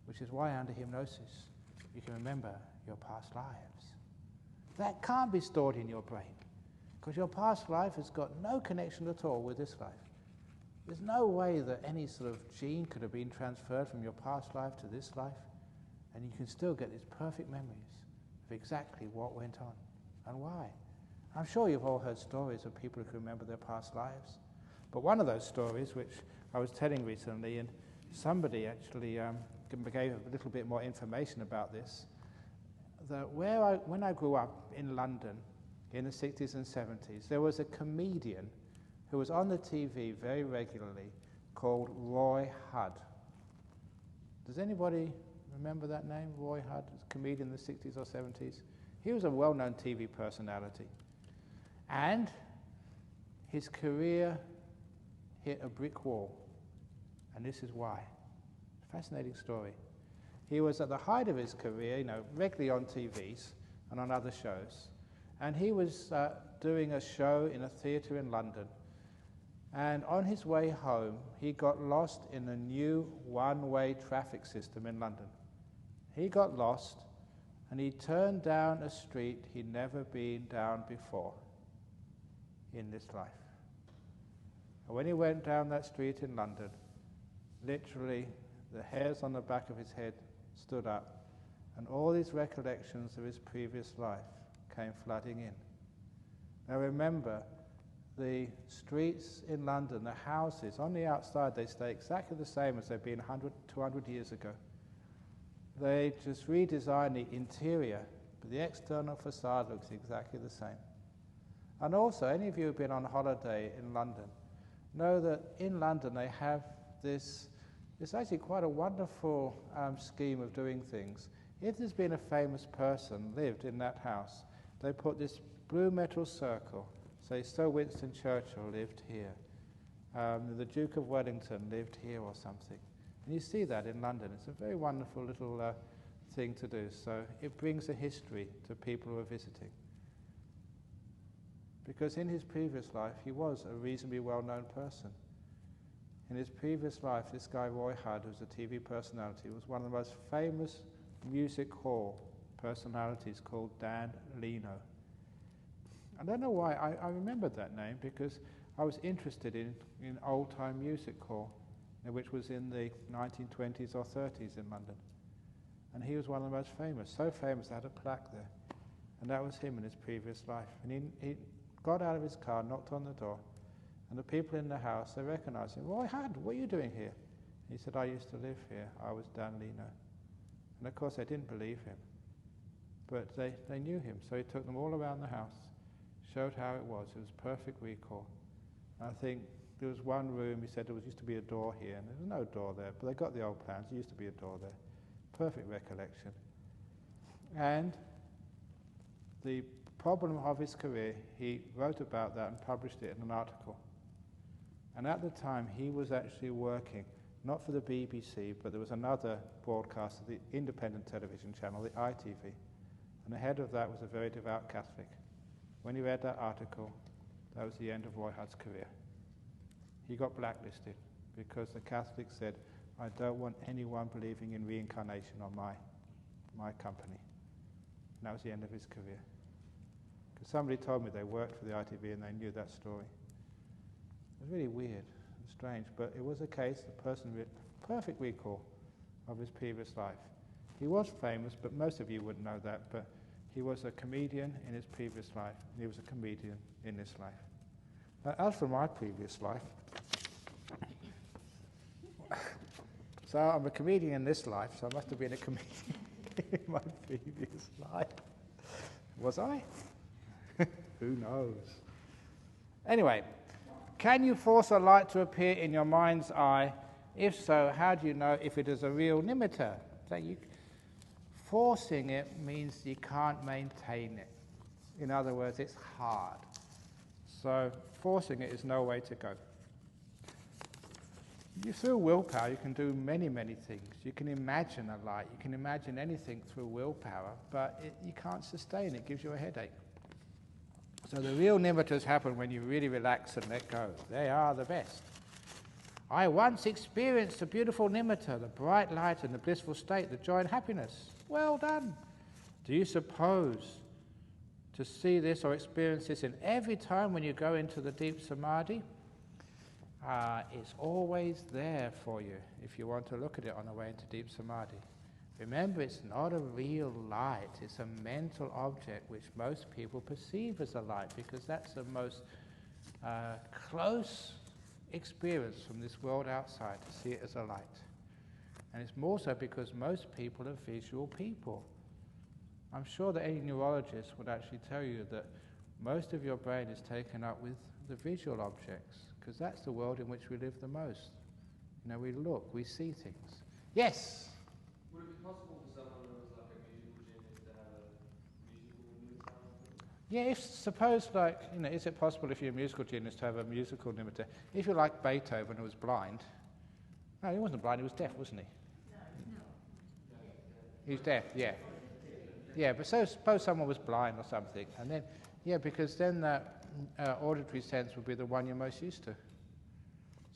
which is why under hypnosis, you can remember your past lives. That can't be stored in your brain, because your past life has got no connection at all with this life. There's no way that any sort of gene could have been transferred from your past life to this life, and you can still get these perfect memories of exactly what went on and why. I'm sure you've all heard stories of people who can remember their past lives, but one of those stories, which I was telling recently, and somebody actually gave a little bit more information about this, that when I grew up in London in the 60s and 70s, there was a comedian who was on the TV very regularly called Roy Hudd. Does anybody remember that name, Roy Hudd? A comedian in the 60s or 70s. He was a well-known TV personality. And his career hit a brick wall. And this is why. Fascinating story. He was at the height of his career, regularly on TVs and on other shows. And he was doing a show in a theatre in London. And on his way home, he got lost in a new one-way traffic system in London. He got lost, and he turned down a street he'd never been down before in this life. And when he went down that street in London, literally the hairs on the back of his head stood up, and all these recollections of his previous life came flooding in. Now remember, the streets in London, the houses, on the outside they stay exactly the same as they've been 100, 200 years ago. They just redesign the interior, but the external facade looks exactly the same. And also, any of you who've been on holiday in London know that in London they have this, it's actually quite a wonderful scheme of doing things. If there's been a famous person lived in that house, they put this blue metal circle. Say, Sir Winston Churchill lived here. The Duke of Wellington lived here or something. And you see that in London. It's a very wonderful little thing to do. So it brings a history to people who are visiting. Because in his previous life, he was a reasonably well-known person. In his previous life, this guy Roy Hudd, who's a TV personality, was one of the most famous music hall personalities called Dan Leno. I don't know why I remembered that name, because I was interested in old-time music hall, which was in the 1920s or 30s in London. And he was one of the most famous, so famous I had a plaque there. And that was him in his previous life. And he got out of his car, knocked on the door, And the people in the house, they recognized him. Roy Hunt, what are you doing here? He said, I used to live here. I was Dan Leno. And of course, they didn't believe him. But they knew him. So he took them all around the house, showed how it was. It was perfect recall. And I think there was one room, he said there used to be a door here, and there was no door there. But they got the old plans. There used to be a door there. Perfect recollection. And the problem of his career, he wrote about that and published it in an article. And at the time, he was actually working, not for the BBC, but there was another broadcaster, the independent television channel, the ITV. And the head of that was a very devout Catholic. When he read that article, that was the end of Roy Hunt's career. He got blacklisted because the Catholics said, I don't want anyone believing in reincarnation on my company. And that was the end of his career. Because somebody told me they worked for the ITV and they knew that story. It was really weird and strange, but it was a case, the person with perfect recall of his previous life. He was famous, but most of you wouldn't know that, but he was a comedian in his previous life, and he was a comedian in this life. Now, as for my previous life, so I'm a comedian in this life, so I must have been a comedian in my previous life. Was I? Who knows? Anyway, can you force a light to appear in your mind's eye? If so, how do you know if it is a real nimitta? So forcing it means you can't maintain it. In other words, it's hard. So forcing it is no way to go. Through willpower, you can do many, many things. You can imagine a light. You can imagine anything through willpower, but you can't sustain it. It gives you a headache. So the real nimittas happen when you really relax and let go. They are the best. I once experienced a beautiful nimitta, the bright light and the blissful state, the joy and happiness. Well done. Do you suppose to see this or experience this in every time when you go into the deep samadhi? It's always there for you if you want to look at it on the way into deep samadhi. Remember, it's not a real light, it's a mental object which most people perceive as a light because that's the most close experience from this world outside, to see it as a light. And it's more so because most people are visual people. I'm sure that any neurologist would actually tell you that most of your brain is taken up with the visual objects, because that's the world in which we live the most. You know, we look, we see things. Yes? Would it be possible for someone who was like a musical genius to have a musical nimitta? Yeah, if suppose like, you know, is it possible if you're a musical genius to have a musical nimitta? If you're like Beethoven who was blind. No, he wasn't blind, he was deaf, wasn't he? No. He was deaf, yeah. Yeah, but so suppose someone was blind or something, and then, yeah, because then that auditory sense would be the one you're most used to.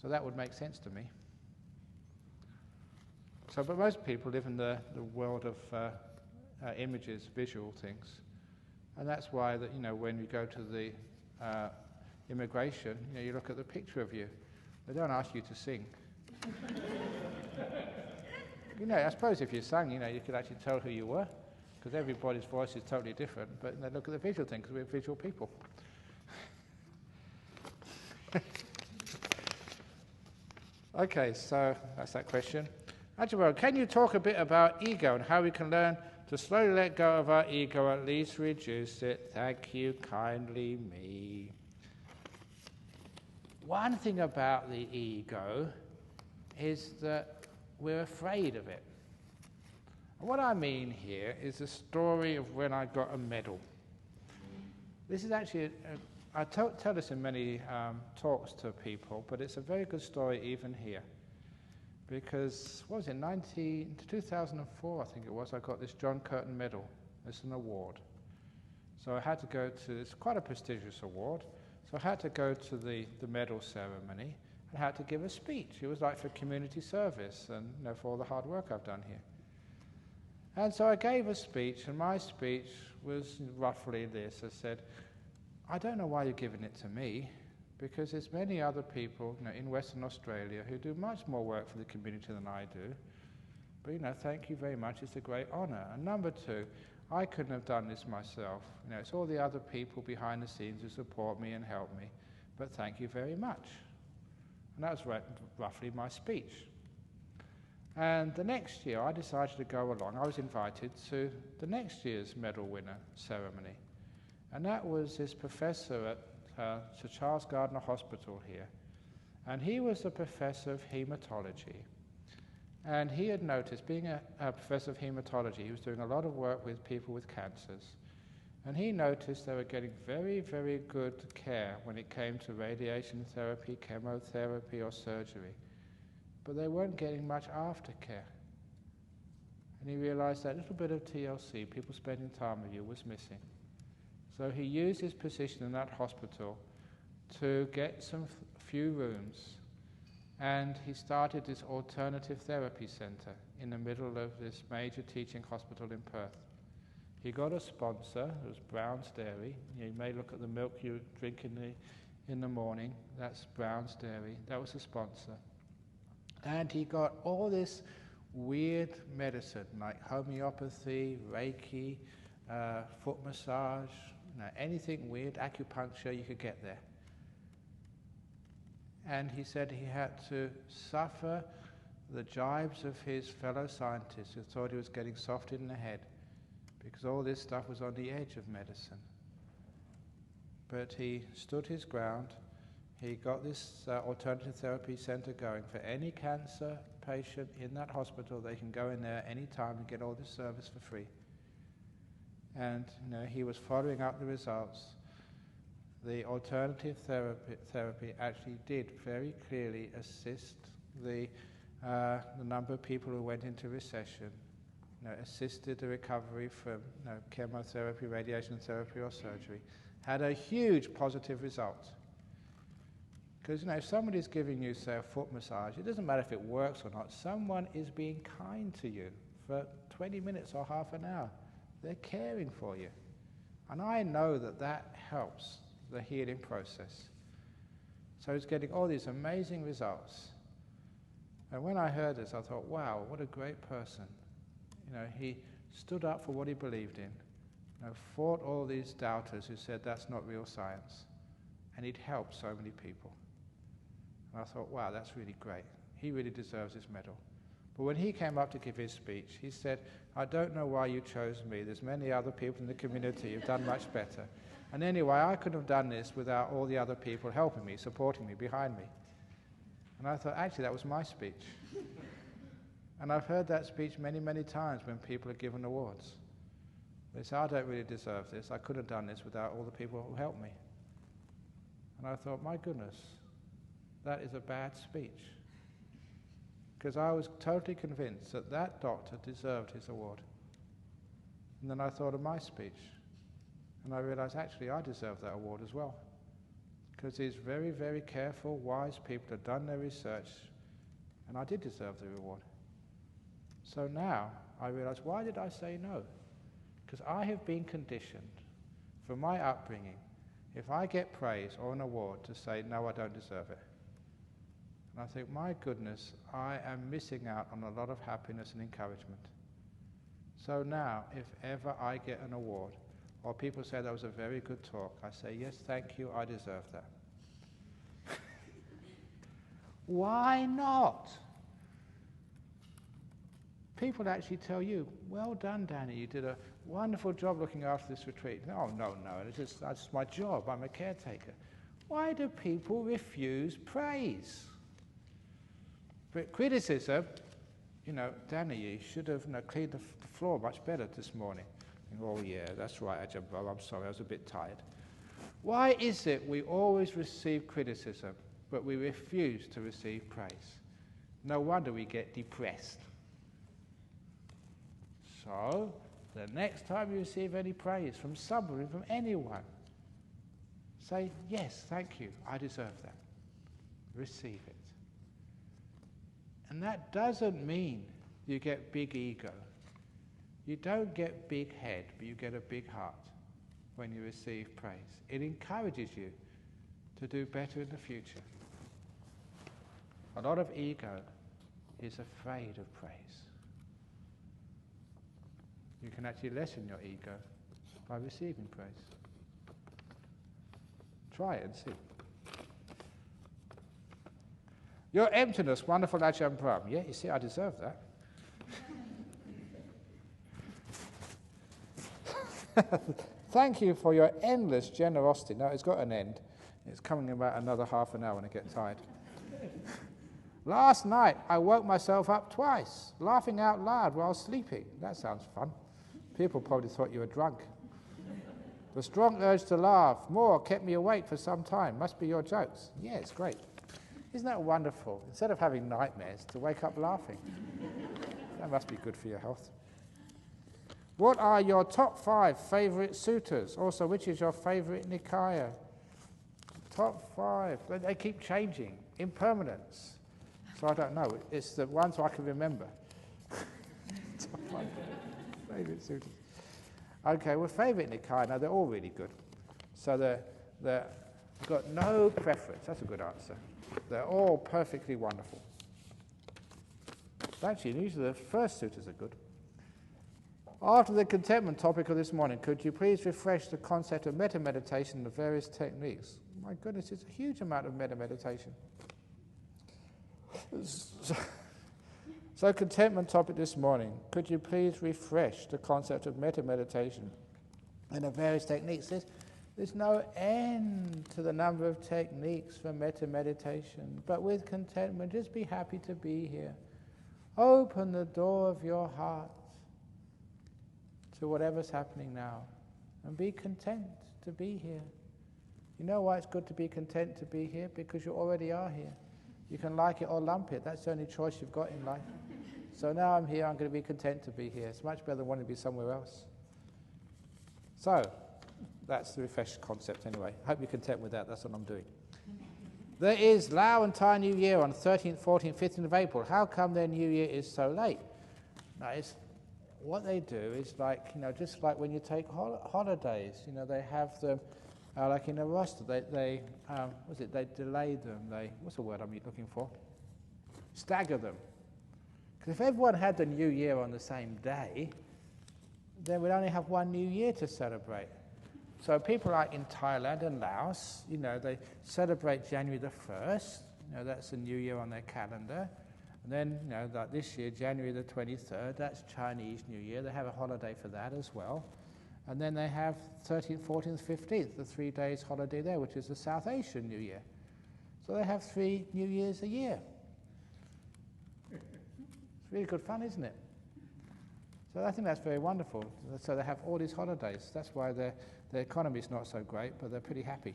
So that would make sense to me. So, but most people live in the world of images, visual things. And that's why, that, you know, when you go to the immigration, you know, you look at the picture of you. They don't ask you to sing. You know, I suppose if you sang, you know, you could actually tell who you were, because everybody's voice is totally different, but they look at the visual thing, because we're visual people. Okay, so that's that question. Ajahn, can you talk a bit about ego and how we can learn to slowly let go of our ego, at least reduce it? Thank you kindly, me. One thing about the ego is that we're afraid of it. And what I mean here is the story of when I got a medal. This is actually, I tell this in many talks to people, but it's a very good story even here. Because, what was it, 2004 I think it was, I got this John Curtin Medal. It's an award. So I had to go to, it's quite a prestigious award, so I had to go to the medal ceremony and had to give a speech. It was like for community service and, you know, for all the hard work I've done here. And so I gave a speech, and my speech was roughly this. I said, I don't know why you're giving it to me, because there's many other people, you know, in Western Australia who do much more work for the community than I do. But, you know, thank you very much. It's a great honour. And number two, I couldn't have done this myself. You know, it's all the other people behind the scenes who support me and help me. but thank you very much. And that was roughly my speech. And the next year I decided to go along. I was invited to the next year's medal winner ceremony. And that was this professor at Sir Charles Gardner Hospital here. And he was a professor of hematology. And he had noticed, being a professor of hematology, he was doing a lot of work with people with cancers. And he noticed they were getting very, very good care when it came to radiation therapy, chemotherapy, or surgery. But they weren't getting much aftercare. And he realized that little bit of TLC, people spending time with you, was missing. So he used his position in that hospital to get some few rooms, and he started this alternative therapy center in the middle of this major teaching hospital in Perth. He got a sponsor, it was Brown's Dairy. You may look at the milk you drink in the morning, that's Brown's Dairy, that was a sponsor. And he got all this weird medicine, like homeopathy, Reiki, foot massage, anything weird, acupuncture you could get there. And he said he had to suffer the jibes of his fellow scientists who thought he was getting soft in the head, because all this stuff was on the edge of medicine. But he stood his ground. He got this alternative therapy center going. For any cancer patient in that hospital, they can go in there any time and get all this service for free. And he was following up the results. The alternative therapy actually did very clearly assist the number of people who went into recession, assisted the recovery from chemotherapy, radiation therapy, or surgery, had a huge positive result. Because if somebody's giving you, say, a foot massage, it doesn't matter if it works or not, someone is being kind to you for 20 minutes or half an hour. They're caring for you. And I know that that helps the healing process. So he's getting all these amazing results. And when I heard this, I thought, wow, what a great person. He stood up for what he believed in, fought all these doubters who said that's not real science, and he'd helped so many people. And I thought, wow, that's really great. He really deserves this medal. But when he came up to give his speech, he said, I don't know why you chose me. There's many other people in the community who've done much better. And anyway, I couldn't have done this without all the other people helping me, supporting me, behind me. And I thought, actually, that was my speech. And I've heard that speech many, many times when people are given awards. They say, I don't really deserve this. I couldn't have done this without all the people who helped me. And I thought, my goodness, that is a bad speech. Because I was totally convinced that that doctor deserved his award. And then I thought of my speech. And I realized, actually, I deserve that award as well. Because these very, very careful, wise people have done their research, and I did deserve the reward. So now I realize, why did I say no? Because I have been conditioned from my upbringing, if I get praise or an award, to say, no, I don't deserve it. And I think, my goodness, I am missing out on a lot of happiness and encouragement. So now, if ever I get an award, or people say that was a very good talk, I say, yes, thank you, I deserve that. Why not? People actually tell you, well done, Danny, you did a wonderful job looking after this retreat. No, that's my job, I'm a caretaker. Why do people refuse praise? But criticism, Danny, you should have cleaned the floor much better this morning. Oh yeah, that's right, Ajahn, I'm sorry, I was a bit tired. Why is it we always receive criticism, but we refuse to receive praise? No wonder we get depressed. So, the next time you receive any praise from somebody, from anyone, say, yes, thank you, I deserve that. Receive it. And that doesn't mean you get big ego. You don't get big head, but you get a big heart when you receive praise. It encourages you to do better in the future. A lot of ego is afraid of praise. You can actually lessen your ego by receiving praise. Try it and see. Your emptiness, wonderful Ajahn Brahm. Yeah, you see, I deserve that. Thank you for your endless generosity. No, it's got an end. It's coming in about another half an hour when I get tired. Last night, I woke myself up twice, laughing out loud while sleeping. That sounds fun. People probably thought you were drunk. The strong urge to laugh more kept me awake for some time. Must be your jokes. Yeah, it's great. Isn't that wonderful? Instead of having nightmares, to wake up laughing. That must be good for your health. What are your top 5 favorite suttas? Also, which is your favorite Nikaya? Top 5. They keep changing. Impermanence. So I don't know. It's the ones I can remember. Top 5 favorite suttas. Okay, well, favorite Nikaya. Now, they're all really good. So they've got no preference. That's a good answer. They're all perfectly wonderful. Actually, usually the first suttas are good. After the contentment topic of this morning, could you please refresh the concept of metta meditation and the various techniques? My goodness, it's a huge amount of metta meditation. So contentment topic this morning, could you please refresh the concept of metta meditation and the various techniques? There's no end to the number of techniques for metta meditation, but with contentment, just be happy to be here. Open the door of your heart to whatever's happening now, and be content to be here. You know why it's good to be content to be here? Because you already are here. You can like it or lump it. That's the only choice you've got in life. So now I'm here, I'm going to be content to be here. It's much better than wanting to be somewhere else. So, that's the refresh concept anyway. I hope you're content with that. That's what I'm doing. There is Lao and Thai New Year on 13th, 14th, 15th of April. How come their New Year is so late? Now, what they do is like, just like when you take holidays, they have them like in a roster. They delay them. What's the word I'm looking for? Stagger them. Because if everyone had the New Year on the same day, then we'd only have one New Year to celebrate. So people like in Thailand and Laos, they celebrate January the 1st. That's the New Year on their calendar. And then, like this year, January the 23rd, that's Chinese New Year. They have a holiday for that as well. And then they have 13th, 14th, 15th, the 3 days holiday there, which is the South Asian New Year. So they have 3 New Years a year. It's really good fun, isn't it? So I think that's very wonderful. So they have all these holidays. That's why their economy's not so great, but they're pretty happy.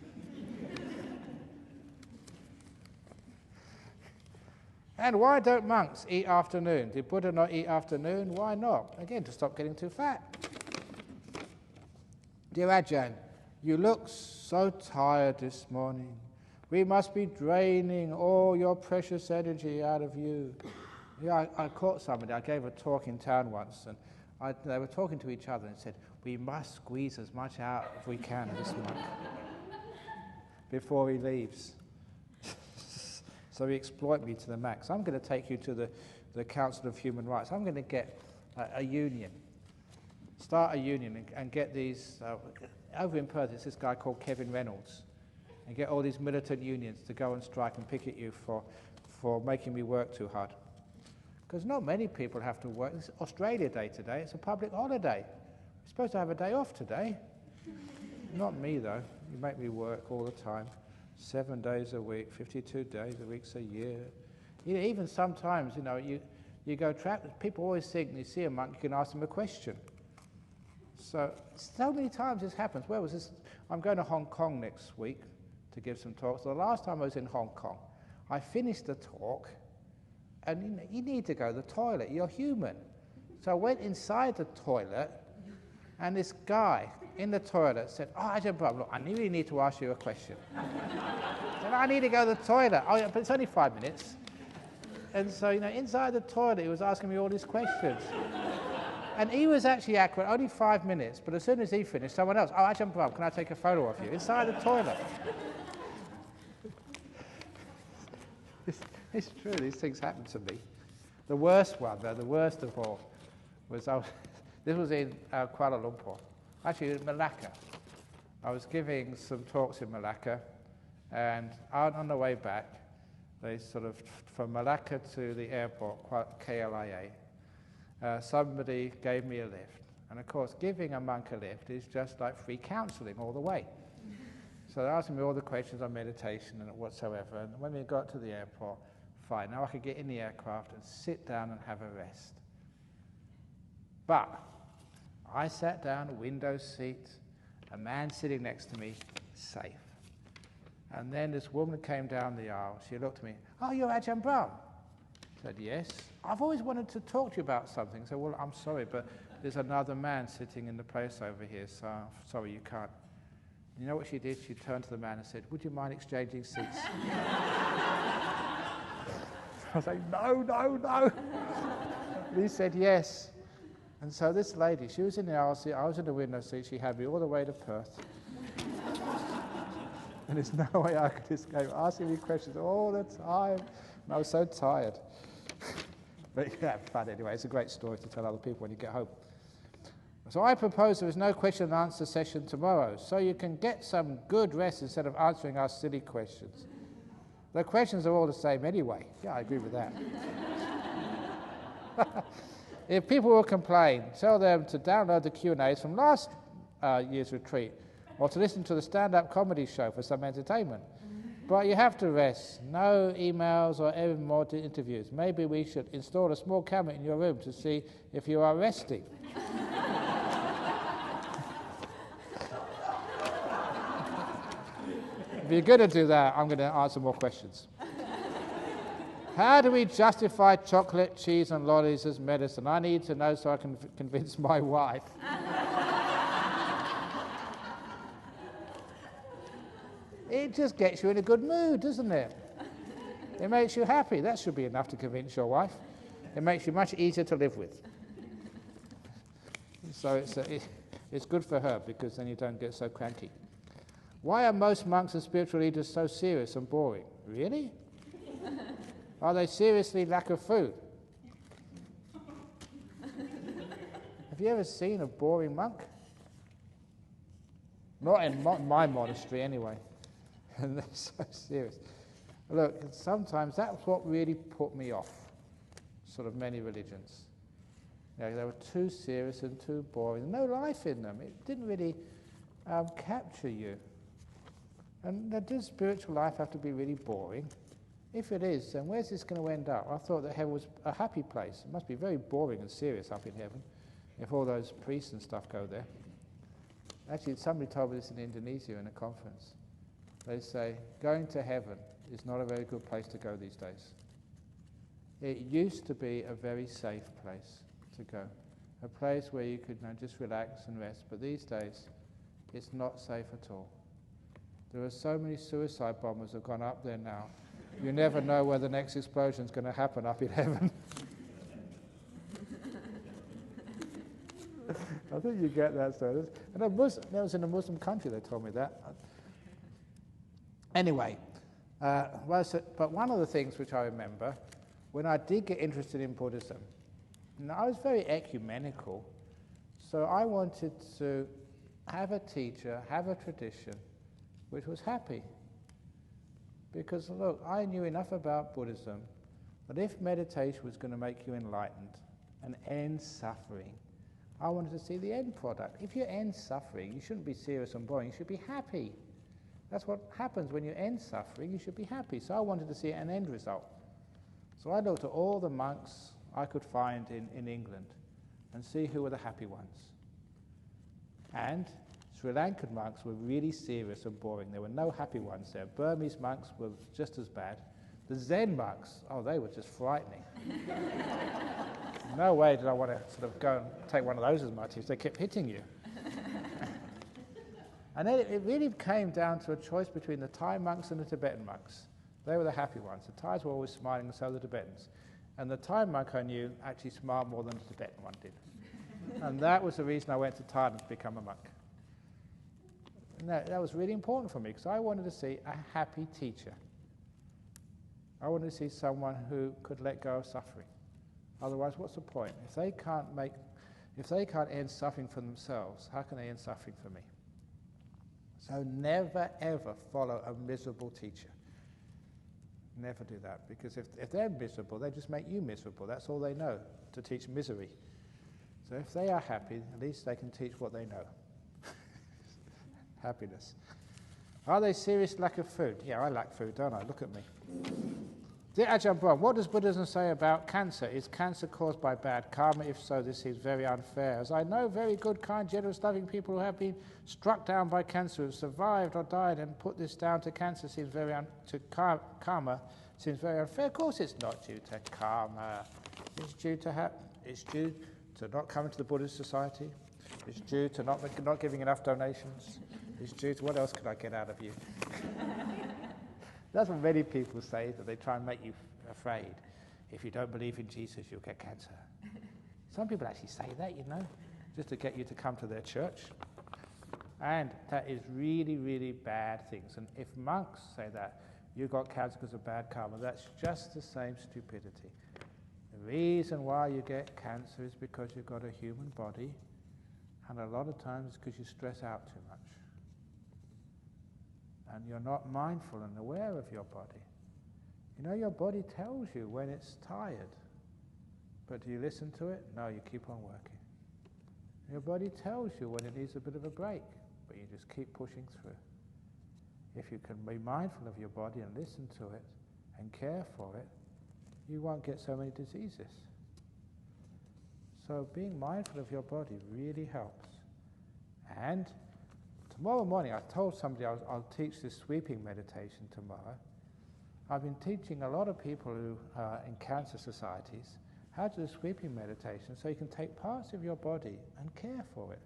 And why don't monks eat afternoon? Did Buddha not eat afternoon? Why not? Again, to stop getting too fat. Dear Ajahn, you look so tired this morning. We must be draining all your precious energy out of you. Yeah, I caught somebody. I gave a talk in town once, and they were talking to each other and said, we must squeeze as much out as we can of this monk before he leaves. So he exploit me to the max. I'm going to take you to the Council of Human Rights. I'm going to get a union, start a union and get these, over in Perth, it's this guy called Kevin Reynolds, and get all these militant unions to go and strike and picket you for making me work too hard. Because not many people have to work. It's Australia Day today. It's a public holiday. We're supposed to have a day off today. Not me, though. You make me work all the time. 7 days a week, 52 days a week, a year. Even sometimes, you go travel. People always think, you see a monk, you can ask them a question. So many times this happens. Where was this? I'm going to Hong Kong next week to give some talks. The last time I was in Hong Kong, I finished the talk, and you need to go to the toilet. You're human. So I went inside the toilet, and this guy in the toilet said, Ajahn Brahm, look, I really need to ask you a question. I said, I need to go to the toilet. Oh, yeah, but it's only 5 minutes. And so, inside the toilet, he was asking me all these questions. And he was actually accurate, only 5 minutes, but as soon as he finished, someone else, Ajahn Brahm, can I take a photo of you? Inside the toilet. It's true, these things happen to me. The worst one, though, the worst of all, was this was in Kuala Lumpur, actually in Malacca. I was giving some talks in Malacca, and on the way back, They sort of, from Malacca to the airport, KLIA, somebody gave me a lift. And of course, giving a monk a lift is just like free counseling all the way. So they asked me all the questions on meditation and whatsoever. And when we got to the airport, fine, now I could get in the aircraft and sit down and have a rest. But I sat down, window seat, a man sitting next to me, safe. And then this woman came down the aisle. She looked at me, "Oh, you're Ajahn Brahm?" I said, "Yes. I've always wanted to talk to you about something." I said, "Well, I'm sorry, but there's another man sitting in the place over here, so sorry, you can't." You know what she did? She turned to the man and said, "Would you mind exchanging seats?" I was like, "No, no, no." And he said, "Yes." And so this lady, she was in the aisle seat, I was in the window seat, she had me all the way to Perth. And there's no way I could escape asking me questions all the time. And I was so tired. But yeah, fun anyway. It's a great story to tell other people when you get home. So I propose there is no question and answer session tomorrow, so you can get some good rest instead of answering our silly questions. The questions are all the same anyway. Yeah, I agree with that. If people will complain, tell them to download the Q&As from last year's retreat, or to listen to the stand-up comedy show for some entertainment. But you have to rest. No emails or even more interviews. Maybe we should install a small camera in your room to see if you are resting. If you're going to do that, I'm going to answer more questions. How do we justify chocolate, cheese, and lollies as medicine? I need to know so I can convince my wife. It just gets you in a good mood, doesn't it? It makes you happy. That should be enough to convince your wife. It makes you much easier to live with. So it's good for her, because then you don't get so cranky. Why are most monks and spiritual leaders so serious and boring? Really? Are they seriously lack of food? Have you ever seen a boring monk? Not in my monastery, anyway. And they're so serious. Look, sometimes that's what really put me off, sort of many religions. You know, they were too serious and too boring. No life in them. It didn't really capture you. And does spiritual life have to be really boring? If it is, then where's this going to end up? I thought that heaven was a happy place. It must be very boring and serious up in heaven, if all those priests and stuff go there. Actually, somebody told me this in Indonesia in a conference. They say, going to heaven is not a very good place to go these days. It used to be a very safe place to go, a place where you could just relax and rest, but these days it's not safe at all. There are so many suicide bombers who have gone up there now. You never know where the next explosion is going to happen up in heaven. I think you get that story. And that was in a Muslim country, they told me that. Anyway, but one of the things which I remember, when I did get interested in Buddhism, I was very ecumenical, so I wanted to have a teacher, have a tradition, which was happy. Because, look, I knew enough about Buddhism that if meditation was going to make you enlightened and end suffering, I wanted to see the end product. If you end suffering, you shouldn't be serious and boring, you should be happy. That's what happens when you end suffering, you should be happy. So I wanted to see an end result. So I looked at all the monks I could find in England and see who were the happy ones. And Sri Lankan monks were really serious and boring. There were no happy ones there. Burmese monks were just as bad. The Zen monks, oh, they were just frightening. No way did I want to sort of go and take one of those as my teachers. They kept hitting you. And then it really came down to a choice between the Thai monks and the Tibetan monks. They were the happy ones. The Thais were always smiling, and so were the Tibetans. And the Thai monk I knew actually smiled more than the Tibetan one did. And that was the reason I went to Thailand to become a monk. And that was really important for me, because I wanted to see a happy teacher. I wanted to see someone who could let go of suffering. Otherwise, what's the point? If they can't end suffering for themselves, how can they end suffering for me? So never ever follow a miserable teacher. Never do that, because if they're miserable, they just make you miserable. That's all they know, to teach misery. So if they are happy, at least they can teach what they know. Happiness. Are they serious lack of food? Yeah, I lack food, don't I? Look at me. Dear Ajahn Brahm, what does Buddhism say about cancer? Is cancer caused by bad karma? If so, this seems very unfair. As I know very good, kind, generous, loving people who have been struck down by cancer, have survived or died, and put this down to cancer seems very karma seems very unfair. Of course, it's not due to karma. It's due to not coming to the Buddhist society. It's due to not giving enough donations. It's due to what else could I get out of you? That's what many people say, that they try and make you afraid. If you don't believe in Jesus, you'll get cancer. Some people actually say that, you know, just to get you to come to their church. And that is really, really bad things. And if monks say that, you got cancer because of bad karma, that's just the same stupidity. The reason why you get cancer is because you've got a human body, and a lot of times it's because you stress out too much. And you're not mindful and aware of your body. You know, your body tells you when it's tired. But do you listen to it? No, you keep on working. Your body tells you when it needs a bit of a break, but you just keep pushing through. If you can be mindful of your body and listen to it and care for it, you won't get so many diseases. So being mindful of your body really helps. And tomorrow morning, I told somebody I'll teach this sweeping meditation tomorrow. I've been teaching a lot of people who are in cancer societies how to do sweeping meditation so you can take parts of your body and care for it,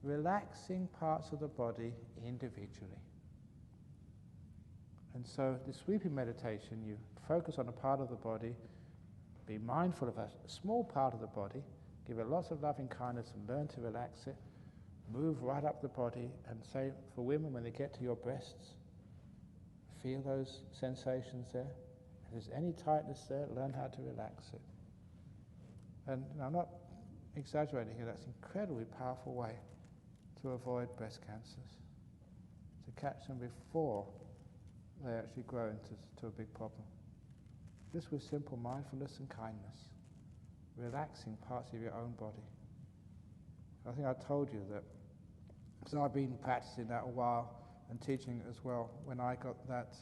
relaxing parts of the body individually. And so the sweeping meditation, you focus on a part of the body, be mindful of a small part of the body, give it lots of loving kindness and learn to relax it, move right up the body, and say, for women, when they get to your breasts, feel those sensations there. If there's any tightness there, learn how to relax it. And I'm not exaggerating here, that's an incredibly powerful way to avoid breast cancers, to catch them before they actually grow into a big problem. Just with simple mindfulness and kindness, relaxing parts of your own body. I think I told you that, because I've been practicing that a while and teaching it as well, when I got that,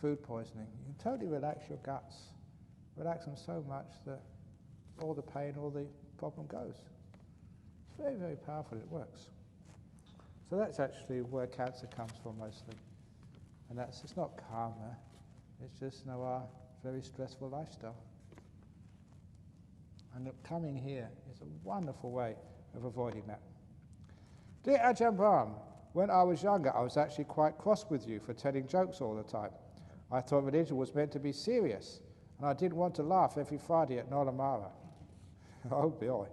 food poisoning. You can totally relax your guts. Relax them so much that all the pain, all the problem goes. It's very, very powerful, it works. So that's actually where cancer comes from mostly. And it's not karma, it's just our very stressful lifestyle. And coming here is a wonderful way of avoiding that. Dear Ajahn Brahm, when I was younger, I was actually quite cross with you for telling jokes all the time. I thought religion was meant to be serious, and I didn't want to laugh every Friday at Nolamara. Oh boy.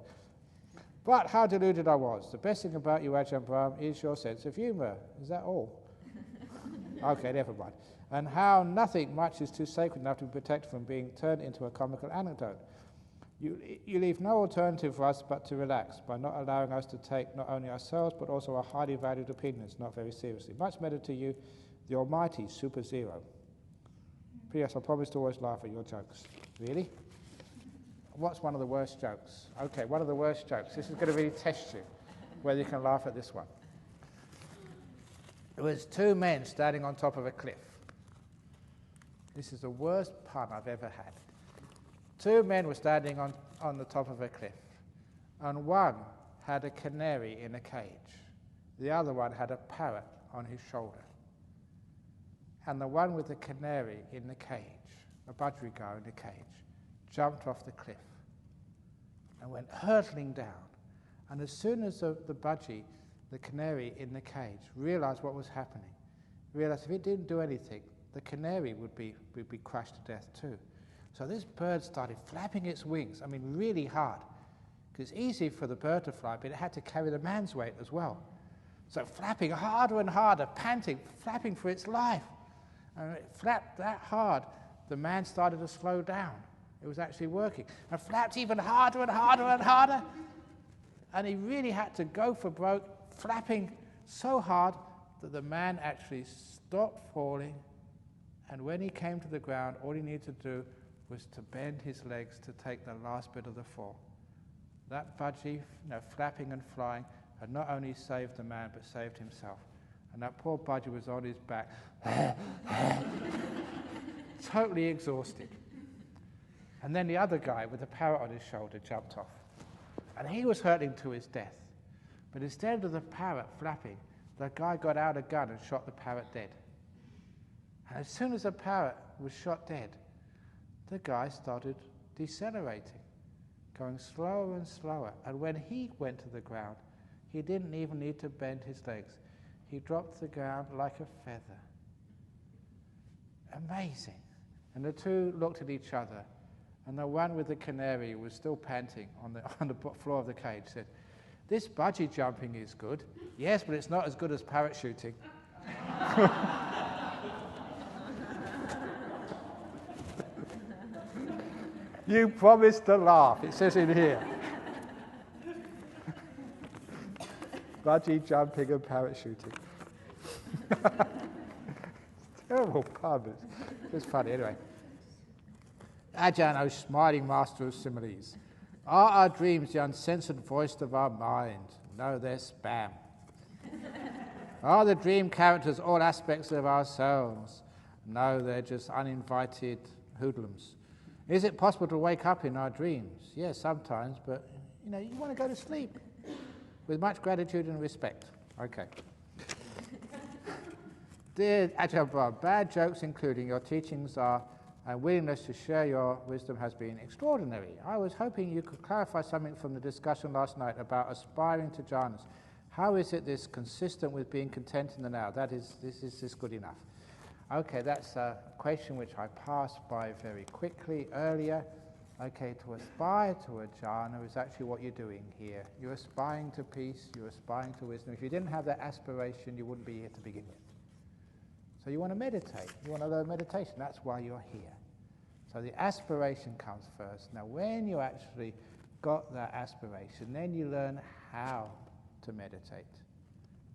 But how deluded I was. The best thing about you, Ajahn Brahm, is your sense of humour. Is that all? Okay, never mind. And how nothing much is too sacred enough to be protected from being turned into a comical anecdote. You leave no alternative for us but to relax by not allowing us to take not only ourselves but also our highly valued opinions not very seriously. Much better to you, the almighty Super Zero. P.S. I promise to always laugh at your jokes. Really? What's one of the worst jokes? Okay, one of the worst jokes. This is going to really test you, whether you can laugh at this one. There was two men standing on top of a cliff. This is the worst pun I've ever had. Two men were standing on the top of a cliff, and one had a canary in a cage. The other one had a parrot on his shoulder. And the one with the canary in the cage, a budgerigar in the cage, jumped off the cliff and went hurtling down. And as soon as the budgie, the canary in the cage, realized what was happening, realized if it didn't do anything, the canary would be crushed to death too. So this bird started flapping its wings, really hard. Because it's easy for the bird to fly, but it had to carry the man's weight as well. So flapping harder and harder, panting, flapping for its life. And it flapped that hard, the man started to slow down. It was actually working. And flapped even harder and harder and harder. And he really had to go for broke, flapping so hard that the man actually stopped falling And when he came to the ground, all he needed to do was to bend his legs to take the last bit of the fall. That budgie, flapping and flying, had not only saved the man, but saved himself. And that poor budgie was on his back, totally exhausted. And then the other guy with the parrot on his shoulder jumped off. And he was hurting to his death. But instead of the parrot flapping, the guy got out a gun and shot the parrot dead. And as soon as the parrot was shot dead, the guy started decelerating, going slower and slower. And when he went to the ground, he didn't even need to bend his legs. He dropped to the ground like a feather. Amazing. And the two looked at each other, and the one with the canary was still panting on the floor of the cage, said, "This budgie jumping is good. Yes, but it's not as good as parachuting." You promised to laugh, it says in here. Budgie jumping and parachuting. Terrible pun. It's funny, anyway. Ajahn, O smiling master of similes, are our dreams the uncensored voice of our mind? No, they're spam. Are the dream characters all aspects of ourselves? No, they're just uninvited hoodlums. Is it possible to wake up in our dreams? Yes, sometimes, but you want to go to sleep. With much gratitude and respect. Okay. Dear Ajahn Brahm, bad jokes including your teachings and willingness to share your wisdom has been extraordinary. I was hoping you could clarify something from the discussion last night about aspiring to jhanas. How is it this consistent with being content in the now? Is this good enough? Okay, that's a question which I passed by very quickly earlier. Okay, to aspire to a jhana is actually what you're doing here. You're aspiring to peace, you're aspiring to wisdom. If you didn't have that aspiration, you wouldn't be here to begin with. So you want to meditate, you want to learn meditation, that's why you're here. So the aspiration comes first. Now when you actually got that aspiration, then you learn how to meditate.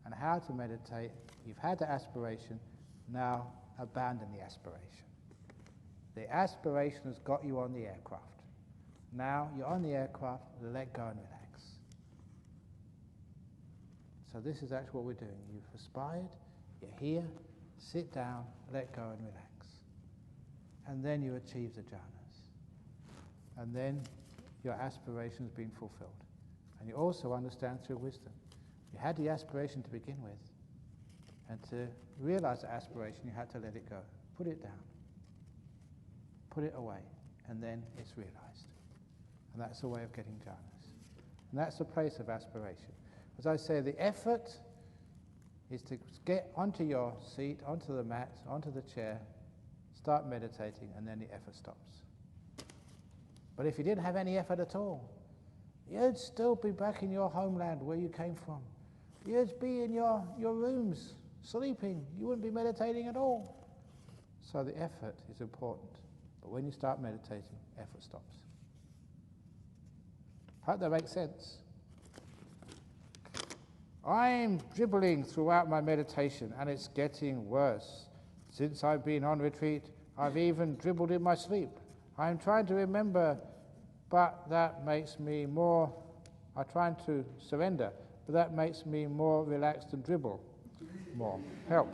And how to meditate, you've had the aspiration, now abandon the aspiration. The aspiration has got you on the aircraft. Now you're on the aircraft, let go and relax. So this is actually what we're doing. You've aspired, you're here, sit down, let go and relax. And then you achieve the jhanas. And then your aspiration has been fulfilled. And you also understand through wisdom. You had the aspiration to begin with. And to realize the aspiration, you had to let it go. Put it down. Put it away. And then it's realized. And that's the way of getting jhanas. And that's the place of aspiration. As I say, the effort is to get onto your seat, onto the mat, onto the chair, start meditating, and then the effort stops. But if you didn't have any effort at all, you'd still be back in your homeland where you came from. You'd be in your rooms, sleeping. You wouldn't be meditating at all. So the effort is important. But when you start meditating, effort stops. Hope that makes sense. I'm dribbling throughout my meditation, and it's getting worse. Since I've been on retreat, I've even dribbled in my sleep. I'm trying to remember, but that makes me more... I'm trying to surrender, but that makes me more relaxed and dribble more. Help.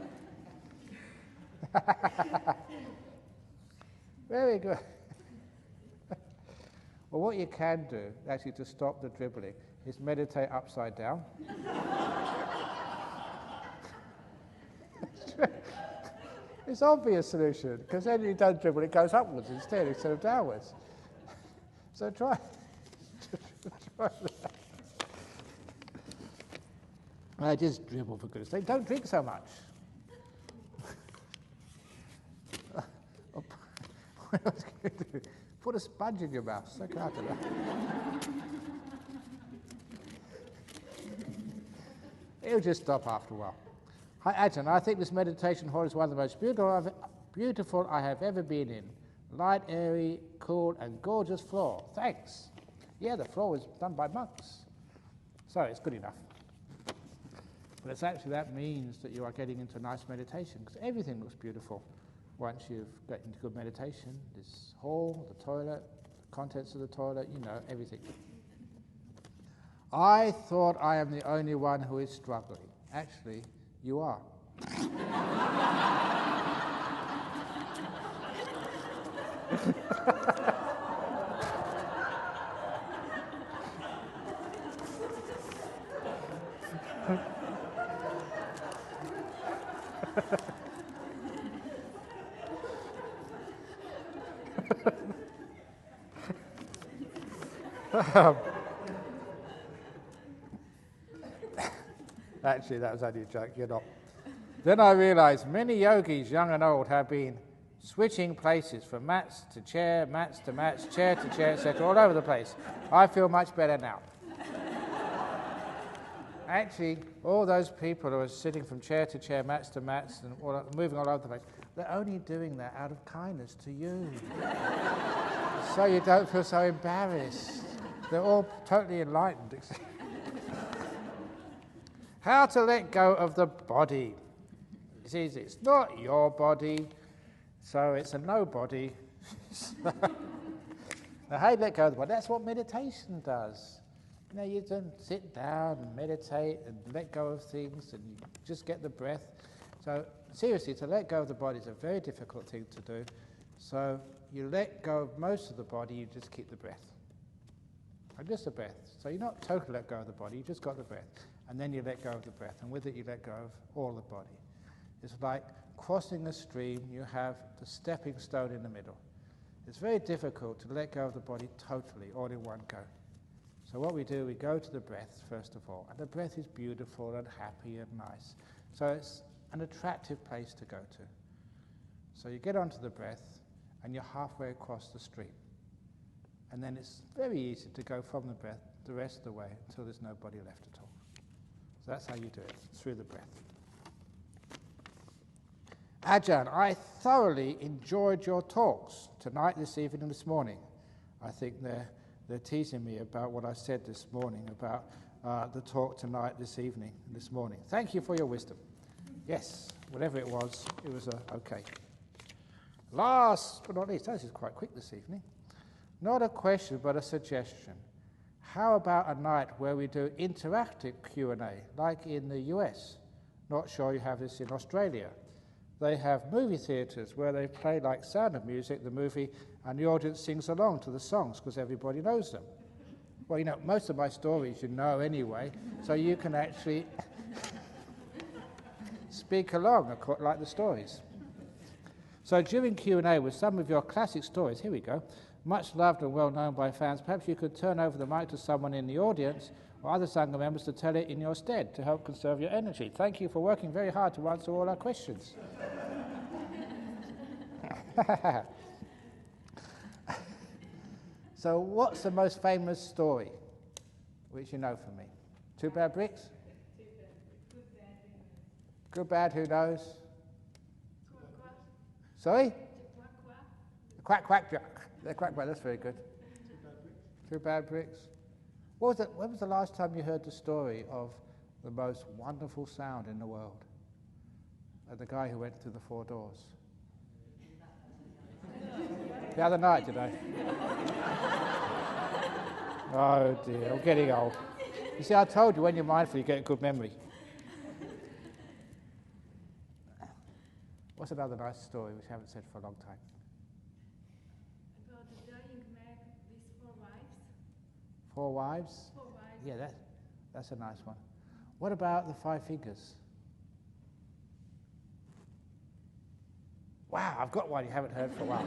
Very good. Well, what you can do, actually, to stop the dribbling, is meditate upside down. It's an obvious solution, because then you don't dribble, it goes upwards instead of downwards. So try that. Just dribble, for goodness sake. Don't drink so much. What else can you do? Put a sponge in your mouth. So hard to do. It'll just stop after a while. Hi, Ajahn. I think this meditation hall is one of the most beautiful I have ever been in. Light, airy, cool, and gorgeous floor. Thanks. Yeah, the floor was done by monks. So it's good enough. But it's actually that means that you are getting into nice meditation, because everything looks beautiful once you've got into good meditation, this hall, the toilet, the contents of the toilet, you know, everything. I thought I am the only one who is struggling. Actually, you are. Actually, that was only a joke, you're not. Then I realised many yogis, young and old, have been switching places from mats to chair, mats to mats, chair to chair, etc., all over the place. I feel much better now. Actually, all those people who are sitting from chair to chair, mats to mats, and moving all over the place, they're only doing that out of kindness to you. So you don't feel so embarrassed. They're all totally enlightened. How to let go of the body. It's easy. It's not your body, so it's a nobody. Now, how do you let go of the body? That's what meditation does. You know, you don't sit down and meditate and let go of things and you just get the breath. So, seriously, to let go of the body is a very difficult thing to do. So, you let go of most of the body, you just keep the breath. And just the breath. So, you're not totally let go of the body, you just got the breath. And then you let go of the breath, and with it you let go of all the body. It's like crossing a stream, you have the stepping stone in the middle. It's very difficult to let go of the body totally, all in one go. So what we do, we go to the breath first of all, and the breath is beautiful and happy and nice. So it's an attractive place to go to. So you get onto the breath, and you're halfway across the stream. And then it's very easy to go from the breath the rest of the way until there's no body left at all. So that's how you do it, through the breath. Ajahn, I thoroughly enjoyed your talks tonight, this evening, and this morning. I think they're teasing me about what I said this morning about the talk tonight, this evening, and this morning. Thank you for your wisdom. Yes, whatever it was okay. Last but not least, this is quite quick this evening. Not a question, but a suggestion. How about a night where we do interactive Q&A, like in the US? Not sure you have this in Australia. They have movie theatres where they play like Sound of Music, the movie, and the audience sings along to the songs because everybody knows them. Well, you know, most of my stories you know anyway, so you can actually speak along like the stories. So during Q&A with some of your classic stories, here we go, much loved and well known by fans, perhaps you could turn over the mic to someone in the audience or other Sangha members to tell it in your stead to help conserve your energy. Thank you for working very hard to answer all our questions. So what's the most famous story which you know from me? Two bad bricks? Good, bad, who knows? Sorry? Quack, quack, quack. The quack, quack, that's very good. Two bad bricks. When was the last time you heard the story of the most wonderful sound in the world? The guy who went through the 4 doors. The other night, did I? Oh dear, I'm getting old. You see, I told you when you're mindful you get a good memory. What's another nice story which I haven't said for a long time? About the dying man with 4 wives. 4 wives? 4 wives. Yeah, that's a nice one. What about the 5 fingers? Wow, I've got one you haven't heard for a while.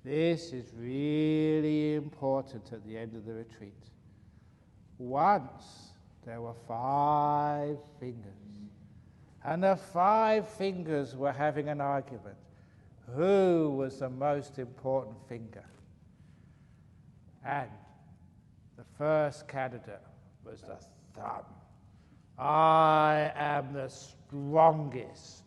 This is really important at the end of the retreat. Once there were 5 fingers, and the 5 fingers were having an argument. Who was the most important finger? And the first candidate was the thumb. I am the strongest,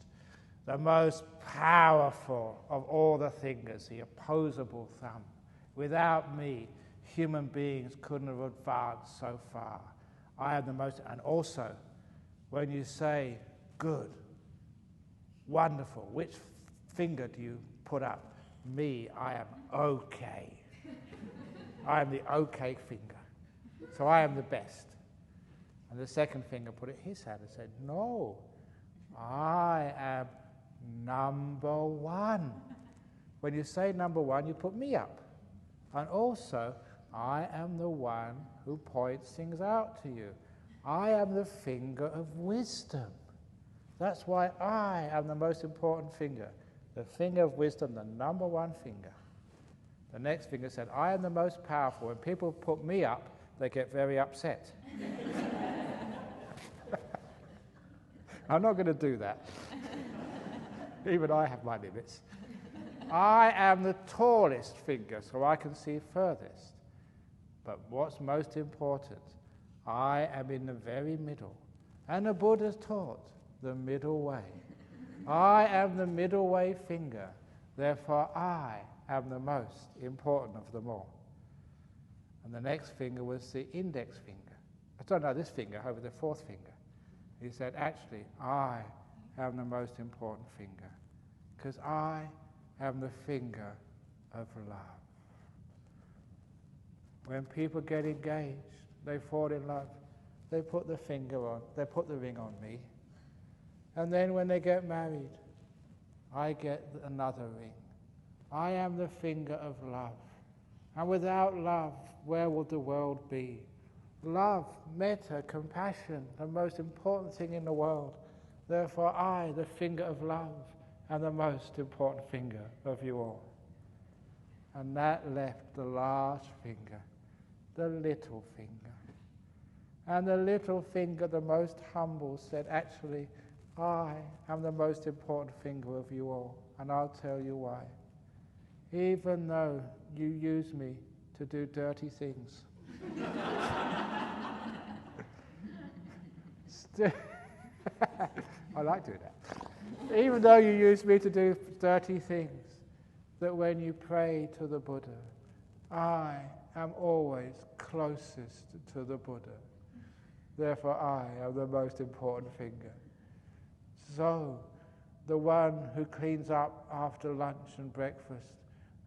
the most powerful of all the fingers, the opposable thumb. Without me, human beings couldn't have advanced so far. I am the most, and also, when you say good, Wonderful. Which finger do you put up? Me, I am okay. I am the okay finger. So I am the best. And the second finger put it in his hand and said, no, I am number one. When you say number one, you put me up. And also, I am the one who points things out to you. I am the finger of wisdom. That's why I am the most important finger. The finger of wisdom, the number one finger. The next finger said, I am the most powerful. When people put me up, they get very upset. I'm not going to do that. Even I have my limits. I am the tallest finger, so I can see furthest. But what's most important, I am in the very middle. And the Buddha's taught the middle way. I am the middle way finger, therefore I am the most important of them all. And the next finger was the index finger. I don't know, this finger over the fourth finger. He said, actually, I am the most important finger, because I am the finger of love. When people get engaged, they fall in love, they put the finger on, they put the ring on me. And then when they get married, I get another ring. I am the finger of love. And without love, where would the world be? Love, metta, compassion, the most important thing in the world. Therefore I, the finger of love, am the most important finger of you all. And that left the last finger, the little finger. And the little finger, the most humble, said, actually, I am the most important finger of you all, and I'll tell you why. Even though you use me to do dirty things, I like doing that. Even though you use me to do dirty things, that when you pray to the Buddha, I am always closest to the Buddha. Therefore I am the most important finger. So, the one who cleans up after lunch and breakfast,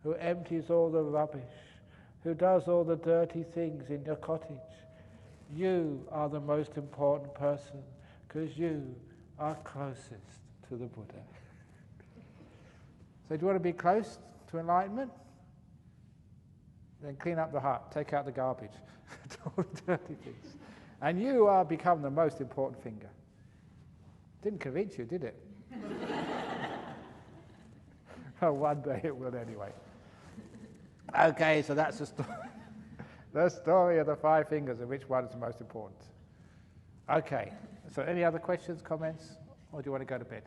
who empties all the rubbish, who does all the dirty things in your cottage, you are the most important person, because you are closest to the Buddha. So do you want to be close to enlightenment? Then clean up the hut, take out the garbage, all the dirty things. And you are become the most important finger. Didn't convince you, did it? Well, one day it will anyway. Okay, so that's the story of the five fingers, and which one is the most important. Okay, so any other questions, comments, or do you want to go to bed?